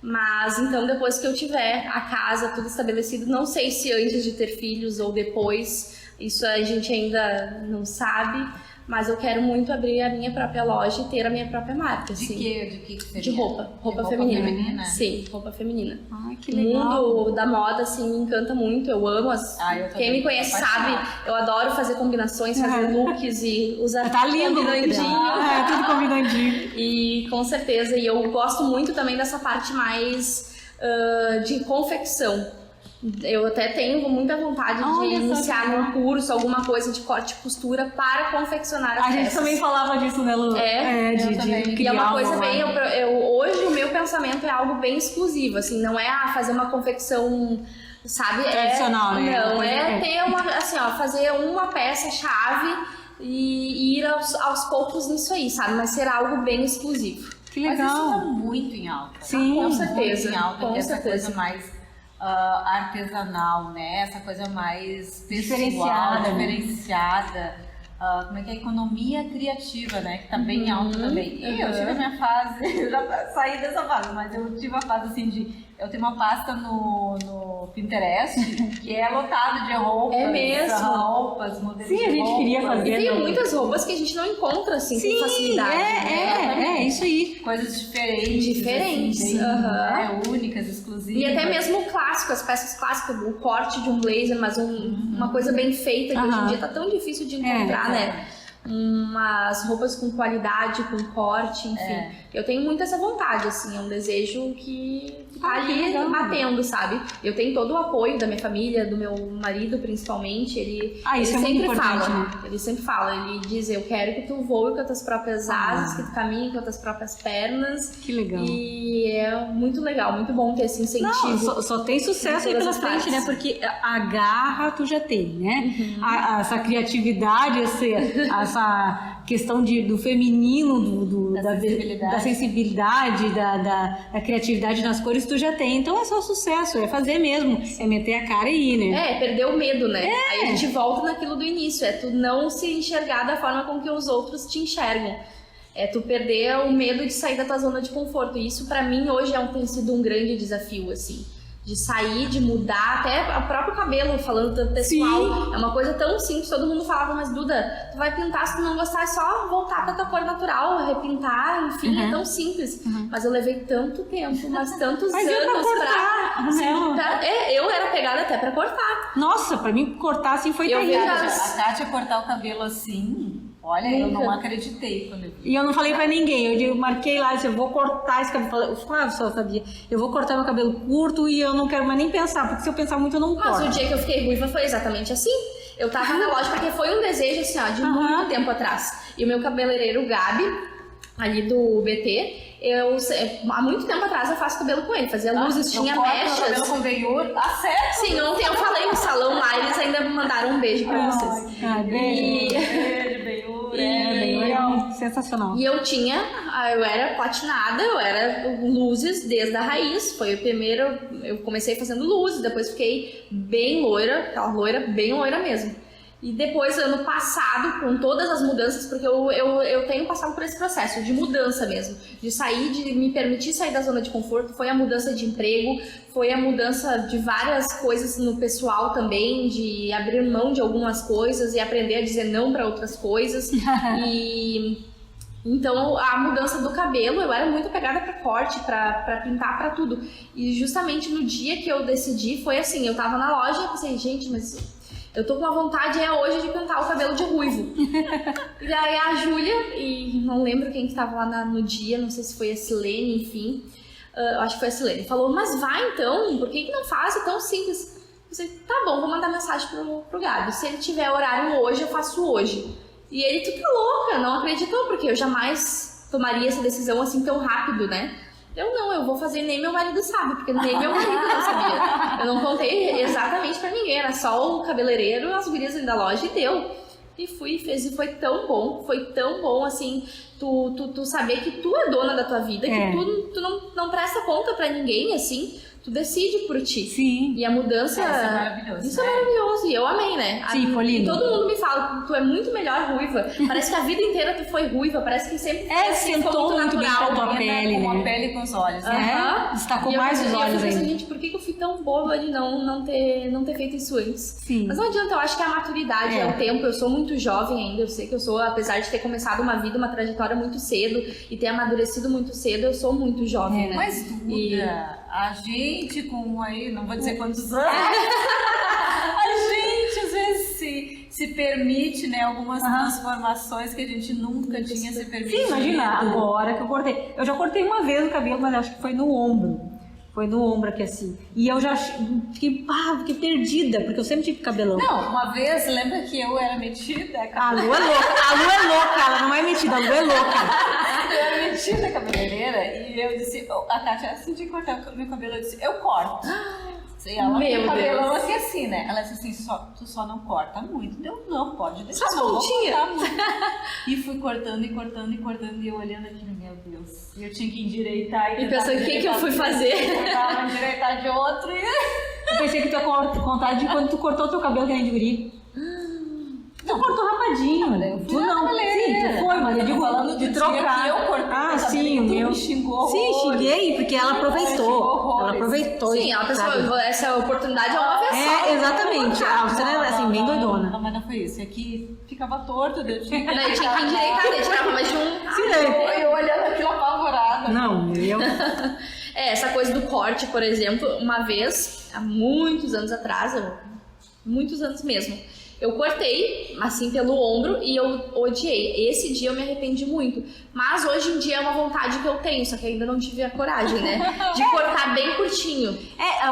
C: Mas então, depois que eu tiver a casa tudo estabelecido, não sei se antes de ter filhos ou depois, isso a gente ainda não sabe, mas eu quero muito abrir a minha própria loja e ter a minha própria marca.
D: De
C: assim.
D: que seria?
C: De roupa feminina. Sim, roupa feminina.
E: Ai, que
C: O
E: legal.
C: mundo da moda, assim, me encanta muito, eu amo quem me conhece sabe, eu adoro fazer combinações, fazer looks e usar
E: Tá lindo,
C: combinandinho.
E: tudo combinandinho.
C: E com certeza, e eu gosto muito também dessa parte mais de confecção. Eu até tenho muita vontade de iniciar num curso, alguma coisa de corte e costura para confeccionar as peças.
E: A gente também falava disso, né, Lu? De
C: e é uma coisa bem... hoje o meu pensamento é algo bem exclusivo, assim, não é fazer uma confecção, sabe?
E: Tradicional, né?
C: Não, ter fazer uma peça-chave e ir aos poucos nisso aí, sabe? Mas ser algo bem exclusivo.
E: Que
D: Mas isso
E: legal.
D: tá muito em alta.
E: Sim,
C: com
D: Muito
C: certeza,
D: em alta,
C: com
D: que é essa
C: certeza.
D: coisa mais artesanal, né? Essa coisa mais pessoal,
E: Diferenciada, né?
D: diferenciada. Como é que é? A economia criativa, né? Que tá bem alta também. E eu tive a minha fase, eu já saí dessa fase, mas eu tive a fase assim de... Eu tenho uma pasta no Pinterest que é lotado de roupas.
C: É mesmo?
D: Roupas, modelos
E: Sim, a
D: de
E: gente
D: roupas.
E: queria
C: E
E: fazer.
C: tem muitas roupas que a gente não encontra assim com facilidade. né?
E: Isso aí.
D: Coisas diferentes.
C: Diferentes,
D: Assim, bem,
C: aham.
D: né, únicas, exclusivas.
C: E até mesmo o clássico, as peças clássicas, o corte de um blazer, mas uma coisa bem feita, que hoje em dia tá tão difícil de encontrar, né? Umas roupas com qualidade, com corte, enfim. Eu tenho muito essa vontade, assim, é um desejo que tá ali batendo, sabe? Eu tenho todo o apoio da minha família, do meu marido principalmente, ele
E: Isso é muito
C: sempre
E: importante,
C: fala,
E: né?
C: ele sempre fala, ele diz, eu quero que tu voe com as tuas próprias asas, que tu caminhe com as tuas próprias pernas.
E: Que legal.
C: E é muito legal, muito bom ter esse incentivo.
E: Não, só tem sucesso aí
C: Todas
E: pela
C: as
E: frente,
C: partes.
E: né? Porque a garra tu já tem, né? Essa criatividade, essa questão do feminino, da sensibilidade, da criatividade nas cores, tu já tem. Então é só sucesso, é fazer mesmo, é meter a cara e ir, né?
C: Perder o medo, né? Aí a gente volta naquilo do início, é tu não se enxergar da forma com que os outros te enxergam. É tu perder o medo de sair da tua zona de conforto. E isso pra mim hoje tem sido um grande desafio, assim. De sair, de mudar, até o próprio cabelo, falando do pessoal.
E: Sim.
C: É uma coisa tão simples, todo mundo falava, mas Duda, tu vai pintar, se tu não gostar, é só voltar pra tua cor natural, repintar, enfim, é tão simples. Mas eu levei tanto tempo, mas tantos
E: Mas eu
C: anos
E: cortar,
C: eu era pegada até pra cortar.
E: Nossa, pra mim cortar assim foi
C: Eu vi
E: terrível.
C: já-
D: A Kátia cortar o cabelo assim, olha, eu não acreditei quando eu vi.
E: E eu não falei pra ninguém, eu marquei lá, disse, eu vou cortar esse cabelo. O Flávio só sabia, eu vou cortar meu cabelo curto e eu não quero mais nem pensar, porque se eu pensar muito eu não
C: Mas o
E: corto.
C: dia que eu fiquei ruiva foi exatamente assim. Eu tava na loja porque foi um desejo assim, ó, de muito tempo atrás. E o meu cabeleireiro Gabi, ali do BT, há muito tempo atrás eu faço cabelo com ele, fazia luzes, tinha
D: Eu corto meu
C: mechas.
D: cabelo com veior, acerto.
C: Sim, ontem eu falei no salão lá, eles ainda me mandaram um beijo pra vocês.
E: Beijo.
D: Beijo, veior.
E: Bem legal, sensacional.
C: E eu era platinada, eu era luzes desde a raiz. Foi o primeiro, eu comecei fazendo luzes, depois fiquei bem loira, aquela loira, bem loira mesmo. E depois, ano passado, com todas as mudanças, porque eu tenho passado por esse processo de mudança mesmo, de sair, de me permitir sair da zona de conforto, foi a mudança de emprego, foi a mudança de várias coisas no pessoal também, de abrir mão de algumas coisas e aprender a dizer não para outras coisas. Então, a mudança do cabelo, eu era muito apegada pra corte, pra pintar, pra tudo. E justamente no dia que eu decidi, foi assim, eu tava na loja e pensei, gente, mas eu tô com uma vontade hoje de pintar o cabelo de ruivo. E daí a Júlia, e não lembro quem que tava lá no dia, não sei se foi a Silene, enfim, acho que foi a Silene, falou, mas vai então, por que não faz? É tão simples. Eu pensei, tá bom, vou mandar mensagem pro Gabi, se ele tiver horário hoje, eu faço hoje. E ele, tu tá louca, não acreditou, porque eu jamais tomaria essa decisão assim tão rápido, né? Eu vou fazer, nem meu marido sabe, porque nem meu marido não sabia. Eu não contei exatamente pra ninguém, era só o cabeleireiro, as gurias da loja e deu. E fui e fez, e foi tão bom, assim, tu saber que tu é dona da tua vida, que tu não presta conta pra ninguém, assim, tu decide por ti.
E: Sim.
C: E a mudança...
D: Isso é maravilhoso.
C: Isso é maravilhoso, e eu amei, né?
E: Sim, foi lindo.
C: E todo mundo me fala, tu é muito melhor ruiva. Parece que a vida inteira tu foi ruiva, parece que sempre foi assim,
E: sentou
C: foi
E: muito bem
C: natural.
E: com a tua pele,
D: Com
E: né?
D: a pele e com os olhos.
C: Aham.
E: Destacou
C: E eu
E: mais os
C: pensei,
E: olhos
C: eu pensei,
E: ainda.
C: gente, por que eu fui tão boba de não ter feito isso antes?
E: Sim.
C: Mas não adianta, eu acho que é a maturidade, é o tempo. Eu sou muito jovem ainda, eu sei que eu sou, apesar de ter começado uma vida, uma trajetória muito cedo e ter amadurecido muito cedo, eu sou muito jovem, né?
D: Mas, Duda, a gente com aí, não vou dizer quantos anos, a gente às vezes se permite, né, algumas transformações que a gente nunca tinha se permitido.
E: Sim, imagina, agora que eu cortei. Eu já cortei uma vez o cabelo, mas acho que foi no ombro. Foi no ombro aqui assim. E eu já fiquei perdida, porque eu sempre tive cabelão.
D: Não, uma vez, lembra que eu era metida?
E: A Lu é louca, ela não é metida, a Lu é louca.
D: Eu era metida cabeleireira e eu disse, a Kátia, assim de cortar o meu cabelo, eu disse, eu corto. E ela
C: Meu
D: tem o cabelão
C: Deus.
D: aqui assim, né? Ela disse assim, tu só não corta muito. Eu, não, pode deixar,
C: Só
D: não vou
C: pontinha.
D: cortar muito. E fui cortando e cortando e cortando, e eu olhando aquilo, meu Deus. E eu tinha que endireitar.
C: E pensando, o que que eu fui fazer?
D: Eu tava endireitar de outro e...
E: Eu pensei que tu ia contar de quando tu cortou teu cabelo que nem de guri. Tu cortou rapadinho.
D: eu fui
E: Tu
D: na
E: não,
D: cabeleireira.
E: sim, tu foi, mas eu digo
D: Falando
E: de
D: do
E: trocar.
D: dia que eu cortei
E: Ah,
D: meu
E: sim,
D: cabelo,
E: o
D: tu
E: meu.
D: me xingou
E: Sim,
D: horrores.
E: xinguei, porque ela
D: Xingou
E: aproveitou.
D: horrores.
E: Ela aproveitou.
C: Sim, ela pensou,
E: sabe?
C: essa oportunidade é uma vez só.
E: É, exatamente. A Luciana é assim, bem doidona.
D: Não, mas não foi isso. Aqui ficava torto, eu tinha que
C: Daí tinha que endireitar, daí tirava mais de um.
E: Sim, daí.
D: eu olhando aquilo apavorada.
E: Não, eu...
C: Essa coisa do corte, por exemplo, uma vez, há muitos anos atrás, muitos anos mesmo, eu cortei, assim, pelo ombro e eu odiei. Esse dia eu me arrependi muito. Mas hoje em dia é uma vontade que eu tenho, só que ainda não tive a coragem, né? De cortar bem curtinho.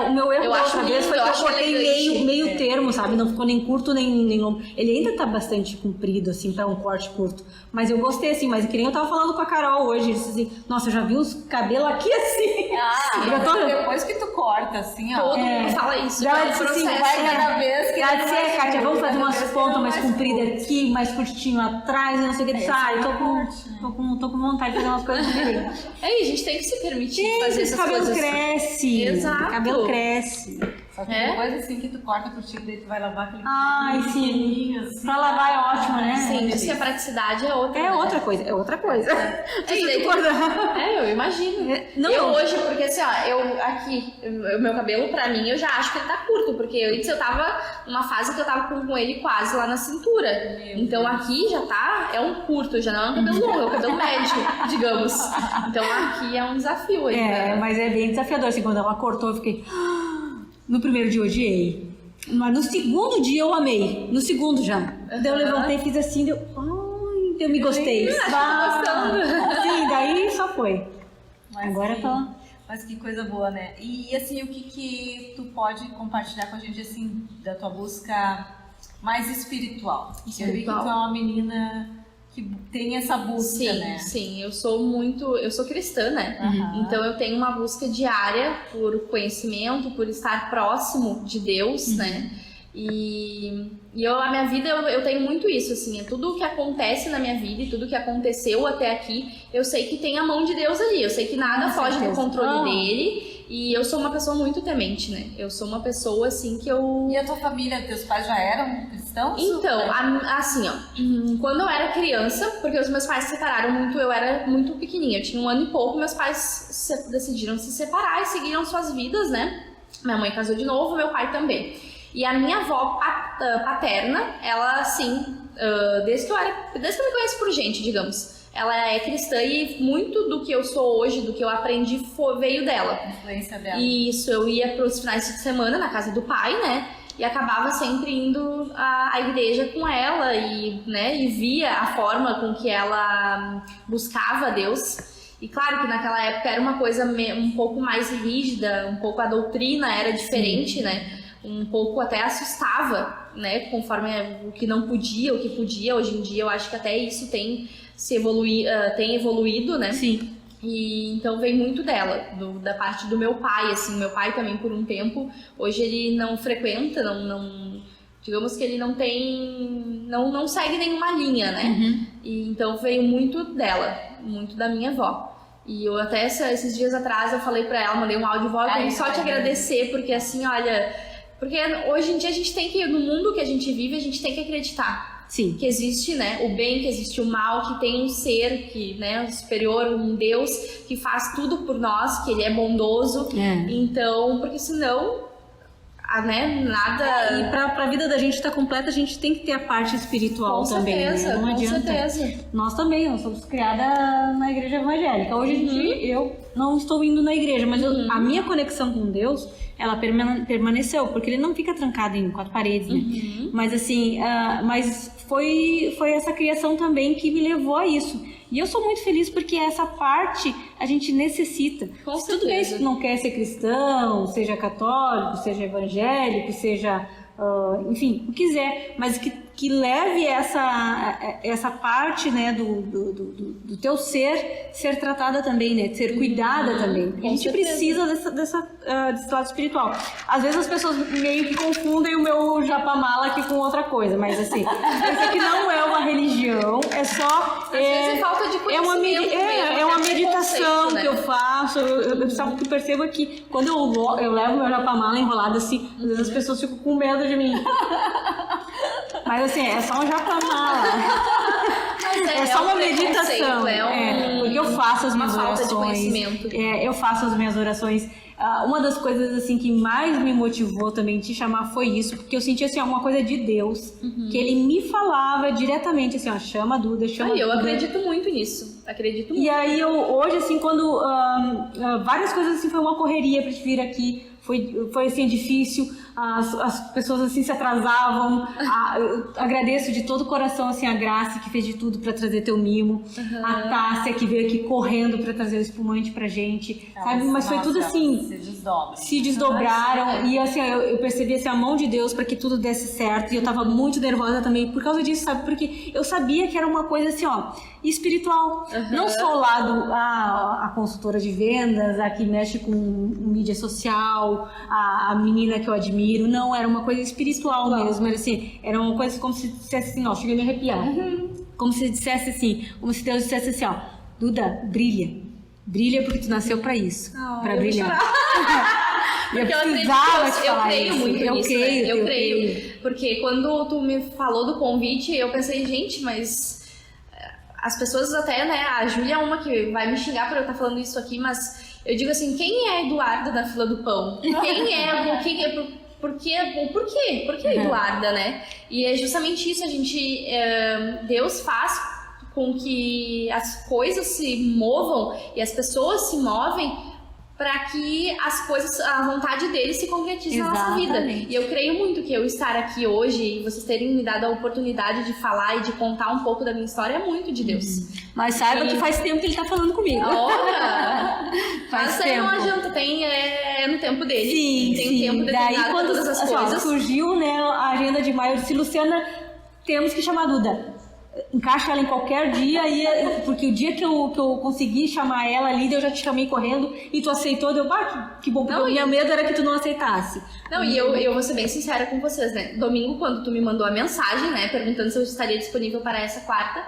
E: O meu erro
C: Eu
E: da
C: acho
E: outra vez
C: lindo,
E: foi
C: eu
E: que eu
C: acho
E: cortei
C: elegante.
E: meio termo, sabe? Não ficou nem curto nem longo. Ele ainda tá bastante comprido, assim, pra um corte curto. Mas eu gostei, assim, mas que nem eu tava falando com a Carol hoje. Ele disse assim, nossa, eu já vi os cabelos aqui assim.
D: Ah,
E: Eu tô-
D: depois que tu corta, assim, ó.
C: Todo mundo fala isso.
E: Já
C: é um
E: disse assim,
C: processo.
D: vai cada vez que
E: Ela disse, Kátia, vamos fazer umas
D: cada vez
E: pontas
D: que
E: mais compridas aqui, mais curtinho atrás, e não sei o que.
D: Esse
E: Ah,
D: é
E: eu
D: o
E: tô com vontade de fazer umas coisas diferentes.
C: É, a gente tem que se permitir fazer
E: Esse
C: essas
E: cabelo
C: coisas.
E: cresce.
C: Exato.
E: O cabelo cresce.
D: Só que
C: É?
D: depois assim que tu corta curtinho, daí tu vai lavar aquele
E: Ai, sim.
D: pequenininho, assim.
E: Pra lavar é ótimo, né?
C: Sim, diz que a praticidade é outra.
E: É
C: né?
E: outra coisa, é outra coisa.
C: É, e daí eu imagino.
E: Não,
C: eu
E: não.
C: hoje, porque assim, ó, eu aqui, o meu cabelo, pra mim, eu já acho que ele tá curto, porque antes eu tava numa fase que eu tava com ele quase lá na cintura. Então aqui já tá, é um curto, já não é um cabelo longo, é um cabelo médio, digamos. Então aqui é um desafio aí.
E: É, mas é bem desafiador. Assim, quando ela cortou, eu fiquei. No primeiro dia eu odiei. Mas no segundo dia eu amei. No segundo já. Daí eu levantei e fiz assim, deu. Ai, eu me gostei.
C: Tô gostando.
E: Sim, daí só foi.
D: Mas
E: Agora
D: sim,
E: tá.
D: Mas que coisa boa, né? E assim, o que tu pode compartilhar com a gente, assim, da tua busca mais espiritual? Eu vi que
C: Espiritual.
D: tu é uma menina que tem essa busca,
C: Sim,
D: né?
C: sim, eu sou cristã, né?
D: Aham.
C: Então eu tenho uma busca diária por conhecimento, por estar próximo de Deus, né? E a minha vida eu tenho muito isso, assim, tudo o que acontece na minha vida e tudo que aconteceu até aqui, eu sei que tem a mão de Deus ali, eu sei que nada foge do controle dele, e eu sou uma pessoa muito temente, né? Eu sou uma pessoa, assim, que eu...
D: E a tua família, teus pais já eram cristãos?
C: Então, assim, ó, quando eu era criança, porque os meus pais se separaram muito, eu era muito pequenininha, eu tinha 1 ano e pouco, meus pais decidiram se separar e seguiram suas vidas, né? Minha mãe casou de novo, meu pai também. E a minha avó paterna, ela, assim, desde que eu me conheço por gente, digamos, ela é cristã e muito do que eu sou hoje, do que eu aprendi, veio dela.
D: A influência dela.
C: E isso, eu ia para os finais de semana na casa do pai, né? E acabava sempre indo à igreja com ela e via a forma com que ela buscava Deus. E claro que naquela época era uma coisa um pouco mais rígida, um pouco a doutrina era diferente, né? Um pouco até assustava, né? Conforme o que não podia, o que podia. Hoje em dia eu acho que até isso tem evoluído, né?
E: Sim.
C: E então vem muito dela, da parte do meu pai, assim, meu pai também por um tempo, hoje ele não frequenta, não digamos que ele não segue nenhuma linha, né? E então veio muito dela, muito da minha avó. E eu até esses dias atrás eu falei pra ela, mandei um áudio, vó, eu tenho só te agradecer, porque assim, olha, porque hoje em dia a gente tem que, no mundo que a gente vive, a gente tem que acreditar.
E: Sim.
C: Que existe, né, o bem, que existe o mal, que tem um ser, que, né, um superior, um Deus que faz tudo por nós, que ele é bondoso. Então, porque senão, né, nada...
E: E pra vida da gente estar completa, a gente tem que ter a parte espiritual
C: Com
E: também,
C: certeza,
E: né? Não
C: com
E: adianta.
C: certeza.
E: Nós também, nós somos criadas na igreja evangélica. Hoje em dia, eu não estou indo na igreja, mas a minha conexão com Deus, ela permaneceu, porque ele não fica trancado em 4 paredes, né? Mas assim, mas foi essa criação também que me levou a isso. E eu sou muito feliz porque essa parte a gente necessita.
C: Com
E: Tudo bem
C: certeza.
E: se tu não quer ser cristão, seja católico, seja evangélico, seja, enfim, o que quiser, mas que que leve essa parte, né, do teu ser tratada também, né, de ser cuidada também. Porque a gente precisa desse lado espiritual. Às vezes as pessoas meio que confundem o meu japamala aqui com outra coisa, mas assim, isso aqui não é uma religião, é só...
C: Às vezes é falta de conhecimento mesmo,
E: é uma meditação
C: conceito, né?
E: que eu faço. Eu percebo que quando eu levo meu japamala enrolado assim, às vezes as pessoas ficam com medo de mim. Mas assim, é só um japamala. É só uma meditação. Porque eu faço as minhas orações.
C: Falta de conhecimento.
E: Eu faço as minhas orações. Uma das coisas assim que mais me motivou também te chamar foi isso, porque eu senti assim uma coisa de Deus, que ele me falava diretamente assim, ó, chama a Duda, chama a Duda.
C: Eu acredito muito nisso. Acredito muito.
E: E aí hoje assim, quando várias coisas assim foi uma correria pra te vir aqui, foi assim difícil, as pessoas assim se atrasavam. Eu agradeço de todo o coração assim a Graça que fez de tudo pra trazer teu mimo, a Tássia que veio aqui correndo pra trazer o espumante pra gente, sabe? Mas foi tudo assim, se desdobraram e assim eu percebi assim, a mão de Deus pra que tudo desse certo, e eu tava muito nervosa também por causa disso, sabe? Porque eu sabia que era uma coisa assim, ó, espiritual, não só o lado a consultora de vendas, a que mexe com mídia social, a menina que eu admiro, não, era uma coisa espiritual mesmo, era assim, era uma coisa como se dissesse assim, ó, cheguei a me arrepiar, como se dissesse assim, como se Deus dissesse assim, ó, Duda, brilha porque tu nasceu pra isso, pra brilhar. Eu precisava te falar
C: creio
E: isso.
C: muito
E: Eu
C: nisso,
E: creio,
C: né? Eu creio. Porque quando tu me falou do convite, eu pensei, gente, mas as pessoas até, né, a Júlia é uma que vai me xingar por eu estar falando isso aqui, mas eu digo assim, quem é Eduarda da fila do pão? Quem é, por que Eduarda, né? E é justamente isso, Deus faz com que as coisas se movam e as pessoas se movem para que as coisas, a vontade dele se concretize na nossa vida. E eu creio muito que eu estar aqui hoje e vocês terem me dado a oportunidade de falar e de contar um pouco da minha história é muito de Deus.
E: Mas saiba que faz tempo que ele tá falando comigo.
C: Olha!
E: Faz
C: Mas aí não
E: tempo.
C: adianta, tem no tempo dele.
E: Sim,
C: tem
E: sim.
C: tempo determinado
E: Daí quando
C: pra todas as
E: assim, ó,
C: coisas.
E: surgiu, né, a agenda de maio, eu disse, Luciana, temos que chamar a Duda. Encaixa ela em qualquer dia, porque o dia que eu consegui chamar ela ali, eu já te chamei correndo e tu aceitou, que bom, porque minha medo era que tu não aceitasse.
C: Não, e eu vou ser bem sincera com vocês, né? Domingo, quando tu me mandou a mensagem, né, perguntando se eu estaria disponível para essa quarta,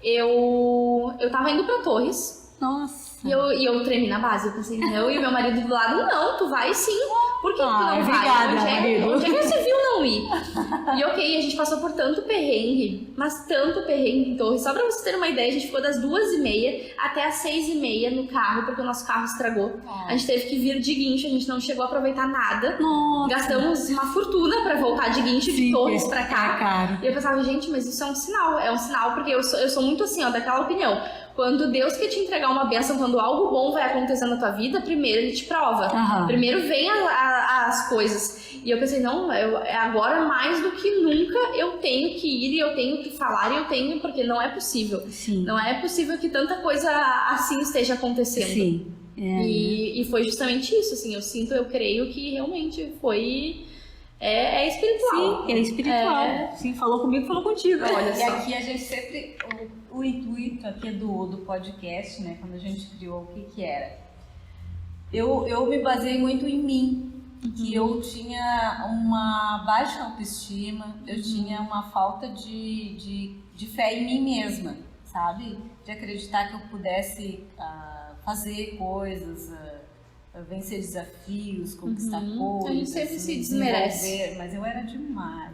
C: eu tava indo pra Torres.
E: Nossa.
C: E eu tremi na base, eu pensei, não, e o meu marido do lado, não, tu vai sim. Por que tu não vai?
E: Obrigada,
C: Onde é que você viu não ir? E ok, a gente passou por tanto perrengue, mas tanto perrengue em Torres. Só pra vocês terem uma ideia, a gente ficou das 2h30 até as 6h30 no carro, porque o nosso carro estragou. A gente teve que vir de guincho, a gente não chegou a aproveitar nada.
E: Nossa.
C: Gastamos uma fortuna pra voltar de guincho de Torres pra cá.
E: Caro.
C: E eu pensava, gente, mas isso é um sinal porque eu sou muito assim, ó, daquela opinião. Quando Deus quer te entregar uma bênção, quando algo bom vai acontecer na tua vida, primeiro ele te prova. Primeiro vem as coisas. E eu pensei, não, agora mais do que nunca eu tenho que ir e eu tenho que falar porque não é possível.
E: Sim.
C: Não é possível que tanta coisa assim esteja acontecendo.
E: Sim.
C: E foi justamente isso, assim, eu creio que realmente foi... É espiritual.
E: Sim, é espiritual. Sim, falou comigo, falou contigo.
C: Olha
D: E
C: só.
D: aqui a gente sempre, o intuito aqui do podcast, né, quando a gente criou, o que era? Eu me baseei muito em mim, que eu tinha uma baixa autoestima, eu tinha uma falta de fé em mim mesma, sabe? De acreditar que eu pudesse fazer coisas, vencer desafios, conquistar coisas.
C: A gente sempre se desmerece.
D: Mas eu era demais.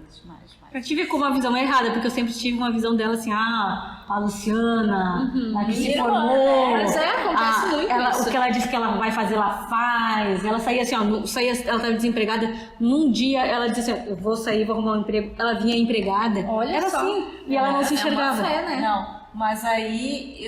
E: Pra te ver como a visão é errada, porque eu sempre tive uma visão dela assim, a Luciana, a que se formou.
C: Mas acontece muito isso.
E: O que ela disse que ela vai fazer, ela faz. Ela saía assim, ó, ela estava desempregada. Num dia ela disse assim, eu vou sair, vou arrumar um emprego. Ela vinha empregada.
C: Olha só.
E: Assim, e ela não se enxergava.
C: É uma fé, né?
D: Não, mas aí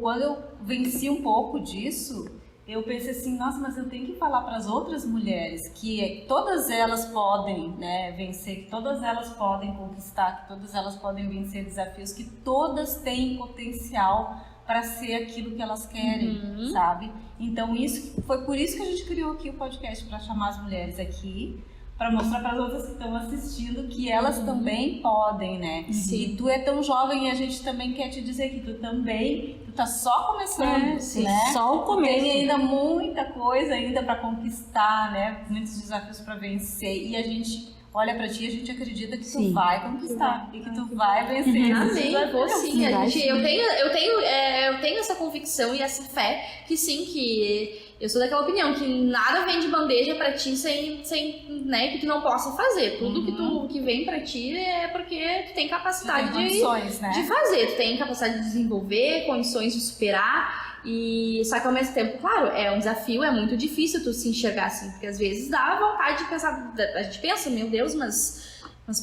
D: quando eu venci um pouco disso, eu pensei assim, nossa, mas eu tenho que falar para as outras mulheres que todas elas podem, né, vencer, que todas elas podem conquistar, que todas elas podem vencer desafios, que todas têm potencial para ser aquilo que elas querem, sabe? Então foi por isso que a gente criou aqui o podcast, para chamar as mulheres aqui, para mostrar para as outras que estão assistindo que elas também podem, né? E tu é tão jovem e a gente também quer te dizer que tu tá só começando, né?
E: Só o começo.
D: Tem ainda muita coisa ainda para conquistar, né? Muitos desafios para vencer e a gente olha pra ti e a gente acredita que tu vai conquistar e que tu vai vencer.
C: Amém, vou sim. Eu tenho essa convicção e essa fé que sim, que eu sou daquela opinião que nada vem de bandeja pra ti sem né, que tu não possa fazer. Tudo que vem pra ti é porque tu tem capacidade de fazer, tu tem capacidade de desenvolver, condições de superar. E só que ao mesmo tempo, claro, é um desafio, é muito difícil tu se enxergar assim, porque às vezes dá vontade de pensar, a gente pensa, meu Deus, mas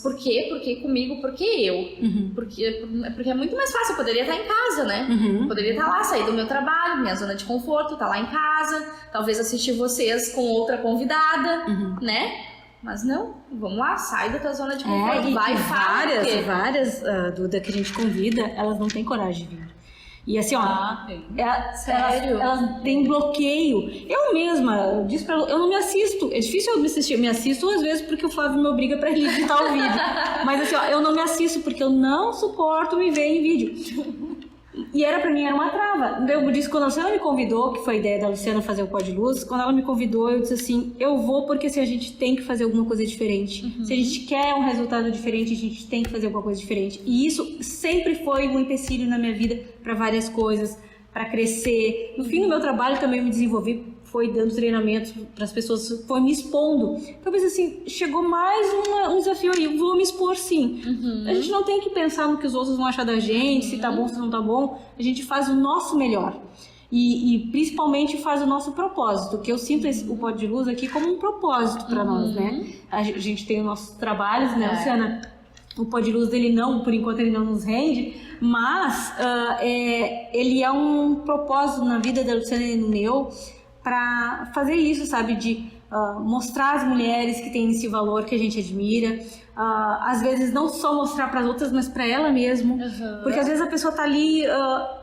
C: por quê? Por que comigo? Por que eu? Porque é muito mais fácil, eu poderia estar em casa, né? Eu poderia estar lá, sair do meu trabalho, minha zona de conforto, estar lá em casa, talvez assistir vocês com outra convidada, né? Mas não, vamos lá, sai da tua zona de conforto, vai e fala.
E: Várias, Duda, que a gente convida, elas não têm coragem de vir. E assim,
C: sério?
E: Elas têm bloqueio. Eu mesma, eu disse pra ela, eu não me assisto. É difícil eu me assistir. Eu me assisto às vezes porque o Flávio me obriga pra ele editar o vídeo. Mas assim, eu não me assisto porque eu não suporto me ver em vídeo. E pra mim era uma trava. Eu disse, quando a Luciana me convidou, que foi a ideia da Luciana fazer o Pó de Luz, quando ela me convidou, eu disse assim, eu vou porque assim, a gente tem que fazer alguma coisa diferente. Se a gente quer um resultado diferente, a gente tem que fazer alguma coisa diferente. E isso sempre foi um empecilho na minha vida para várias coisas, para crescer. No fim do meu trabalho também me desenvolvi, foi dando treinamentos para as pessoas, foi me expondo. Talvez assim, chegou mais um desafio aí, vou me expor sim. A gente não tem que pensar no que os outros vão achar da gente, se tá bom, se não tá bom. A gente faz o nosso melhor. E principalmente faz o nosso propósito, que eu sinto o Pó de Luz aqui como um propósito para nós, né? A gente tem os nossos trabalhos, né, Luciana? O Pó de Luz dele não, por enquanto ele não nos rende, mas ele é um propósito na vida da Luciana e no meu, para fazer isso, sabe, de mostrar às mulheres que têm esse valor que a gente admira, às vezes não só mostrar para as outras, mas para ela mesmo, porque às vezes a pessoa tá ali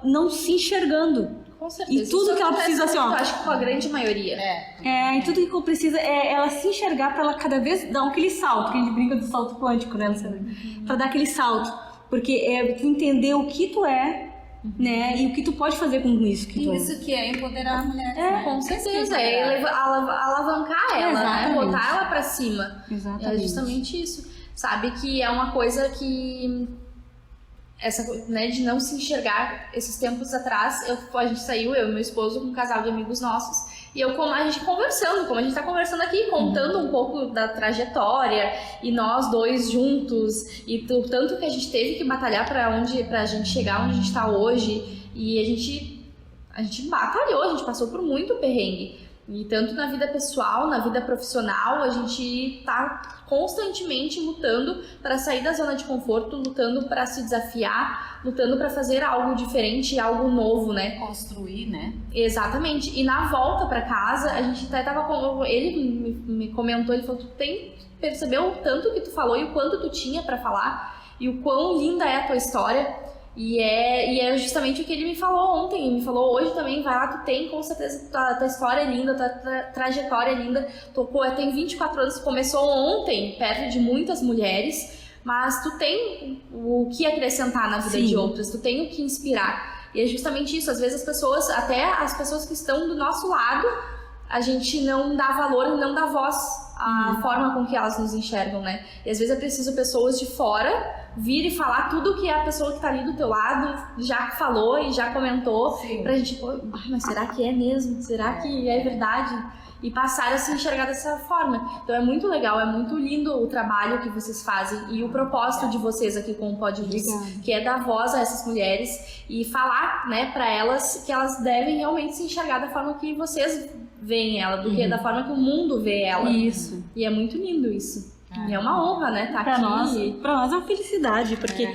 E: não se enxergando.
C: Com certeza.
E: E tudo que ela precisa, assim, ó.
C: Eu acho que com a grande maioria.
E: E tudo que ela precisa é ela se enxergar para ela cada vez dar aquele salto, que a gente brinca do salto quântico, né, Luciana? Para dar aquele salto, porque é tu entender o que tu é, né? E o que tu pode fazer com isso que tu é.
D: Isso que é empoderar a mulher.
C: Com certeza. É alavancar ela, né? Botar ela pra cima.
E: Exatamente.
C: É justamente isso. Sabe que é uma coisa que... né, de não se enxergar. Esses tempos atrás, a gente saiu, eu e meu esposo, com um casal de amigos nossos. E a gente conversando, como a gente tá conversando aqui, contando um pouco da trajetória, e nós dois juntos, e o tanto que a gente teve que batalhar pra gente chegar onde a gente tá hoje. E a gente batalhou, a gente passou por muito perrengue. E tanto na vida pessoal, na vida profissional, a gente tá constantemente lutando para sair da zona de conforto, lutando para se desafiar, lutando para fazer algo diferente, algo novo, né?
D: Construir, né?
C: Exatamente. E na volta para casa, a gente até tava ele me comentou, ele falou, tu percebeu o tanto que tu falou e o quanto tu tinha para falar e o quão linda é a tua história. E é justamente o que ele me falou ontem, ele me falou hoje também, vai lá, tu tem com certeza, tua história é linda, tua trajetória é linda, tem 24 anos, começou ontem, perto de muitas mulheres, mas tu tem o que acrescentar na vida de outras, tu tem o que inspirar. E é justamente isso, às vezes até as pessoas que estão do nosso lado, a gente não dá valor, não dá voz à forma com que elas nos enxergam, né? E às vezes é preciso pessoas de fora vir e falar tudo que a pessoa que tá ali do teu lado já falou e já comentou, pra gente, mas será que é mesmo? Será que é verdade? E passar a se enxergar dessa forma. Então é muito legal, é muito lindo o trabalho que vocês fazem e o propósito de vocês aqui com o Pó de Luz, que é dar voz a essas mulheres e falar, né, pra elas que elas devem realmente se enxergar da forma que vocês veem ela, do que da forma que o mundo vê ela.
E: Isso.
C: E é muito lindo isso. E é uma honra, né, tá
E: pra
C: aqui.
E: Pra nós é uma felicidade, porque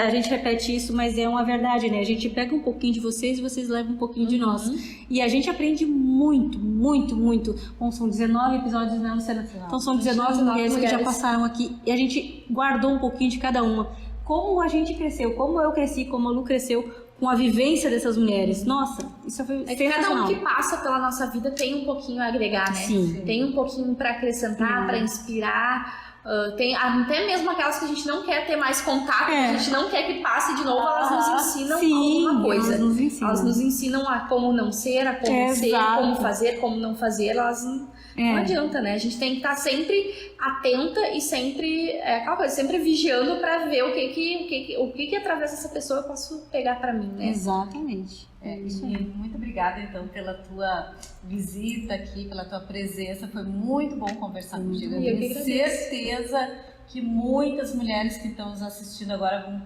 E: a gente repete isso, mas é uma verdade, né? A gente pega um pouquinho de vocês e vocês levam um pouquinho de nós. E a gente aprende muito, muito, muito. Bom, são 19 episódios, né, Luciana? Então são 19 mulheres que já passaram aqui e a gente guardou um pouquinho de cada uma. Como a gente cresceu, como eu cresci, como a Lu cresceu com a vivência dessas mulheres. Nossa, isso foi
C: É que cada
E: sensacional.
C: um que passa pela nossa vida tem um pouquinho a agregar, né?
E: Sim.
C: Tem um pouquinho para acrescentar, para inspirar. Tem até mesmo aquelas que a gente não quer ter mais contato, que a gente não quer que passe de novo, elas nos ensinam alguma coisa.
E: Elas nos ensinam.
C: Elas nos ensinam a como não ser, a como ser,
E: Exato.
C: como fazer, como não fazer. Elas não adianta, né? A gente tem que estar sempre atenta e sempre aquela coisa, sempre vigiando para ver o que através dessa pessoa eu posso pegar para mim, né?
E: Exatamente.
D: Isso aí. Muito obrigada, então, pela tua visita aqui, pela tua presença. Foi muito bom conversar contigo. Eu
C: E eu que
D: tenho
C: agradeço.
D: certeza que muitas mulheres que estão nos assistindo agora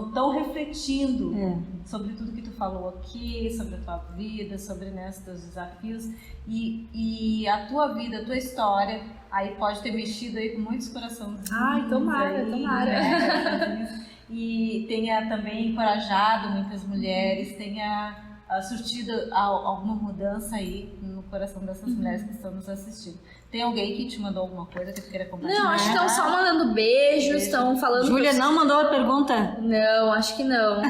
D: estão refletindo sobre tudo que tu falou aqui, sobre a tua vida, sobre os teus desafios. E a tua vida, a tua história, aí pode ter mexido aí com muitos corações.
C: Ai, tomara.
D: Né? E tenha também encorajado muitas mulheres, tenha surtido alguma mudança aí no coração dessas mulheres que estão nos assistindo. Tem alguém que te mandou alguma coisa que tu queira compartilhar?
C: Não, acho que estão só mandando beijos, estão falando...
E: Júlia não mandou a pergunta?
C: Não, acho que não.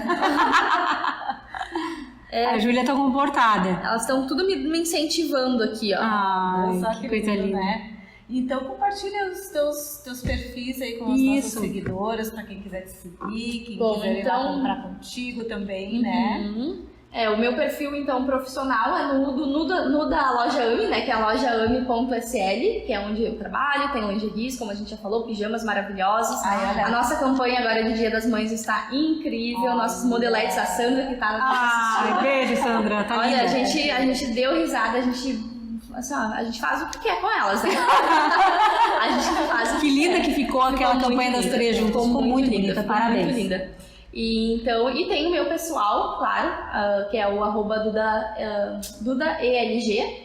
E: A Júlia tá comportada.
C: Elas estão tudo me incentivando aqui, ó.
E: Ai,
D: Só
E: que coisa
D: lindo,
E: linda.
D: né? Então compartilha os teus perfis aí com as nossas seguidoras, para quem quiser te seguir, quem quiser ir lá comprar contigo também, né?
C: O meu perfil, então, profissional é no da loja AMI, né? Que é a loja ami.sl, que é onde eu trabalho, tem lingeries, como a gente já falou, pijamas maravilhosos. A nossa campanha agora de Dia das Mães está incrível. Nossos modeletes, a Sandra, que tá assistindo.
E: Beijo, Sandra. Tá
C: Olha,
E: linda.
C: a gente deu risada, a gente faz o que quer com elas, né? A gente faz o
E: Que linda que ficou aquela campanha das três juntas. Ficou muito bonita, parabéns.
C: Muito linda. E tem o meu pessoal, claro, que é o @dudaelg,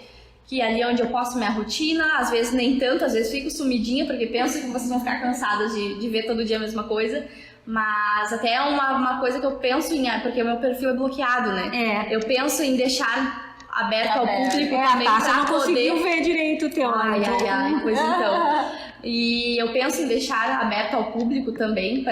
C: que é ali onde eu posto minha rotina, às vezes nem tanto, às vezes fico sumidinha, porque penso que vocês vão ficar cansadas de ver todo dia a mesma coisa. Mas até é uma coisa que eu penso em, porque o meu perfil é bloqueado, né? Eu penso em deixar aberto ao público também
E: Você
C: pra
E: não conseguiu
C: poder...
E: ver direito o teu.
C: Ai, pois então. E eu penso em deixar aberto ao público também,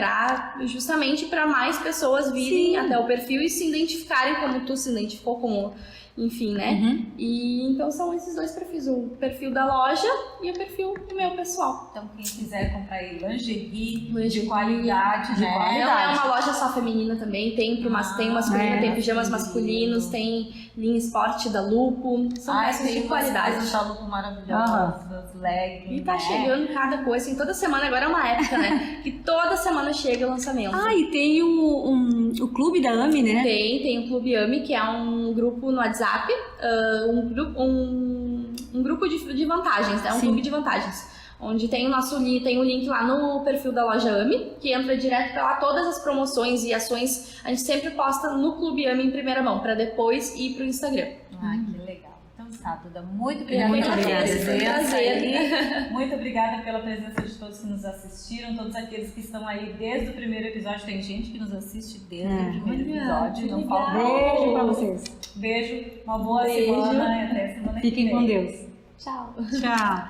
C: justamente para mais pessoas virem até o perfil e se identificarem como tu se identificou, como, enfim, né? E então são esses dois perfis, o perfil da loja e o perfil do meu pessoal.
D: Então quem quiser comprar aí lingerie de qualidade, né?
C: Não é uma loja só feminina também, tem masculino, tem pijamas masculinos, tem linha esporte da Lupo, são peças de qualidade.
D: Tem da Lupo maravilhosas, leggings,
C: E tá chegando cada coisa, assim, toda semana, agora é uma época, né? Que toda semana chega o lançamento.
E: E tem o clube da AMI, né?
C: Tem o Clube AMI, que é um grupo no WhatsApp, um grupo de vantagens, né? Um clube de vantagens. Onde tem o link lá no perfil da loja AMI, que entra direto pra lá, todas as promoções e ações, a gente sempre posta no Clube AMI em primeira mão, pra depois ir pro Instagram.
D: Que legal. Então tá, Duda, muito obrigada
E: Muito
D: pela
E: obrigada.
D: presença.
C: Prazer.
D: Muito obrigada pela presença de todos que nos assistiram, todos aqueles que estão aí desde o primeiro episódio. Tem gente que nos assiste desde o primeiro episódio. Não falta
E: Beijo pra vocês.
D: Beijo, uma boa semana e até semana que vem.
E: Fiquem com Deus.
C: Tchau.
E: Tchau.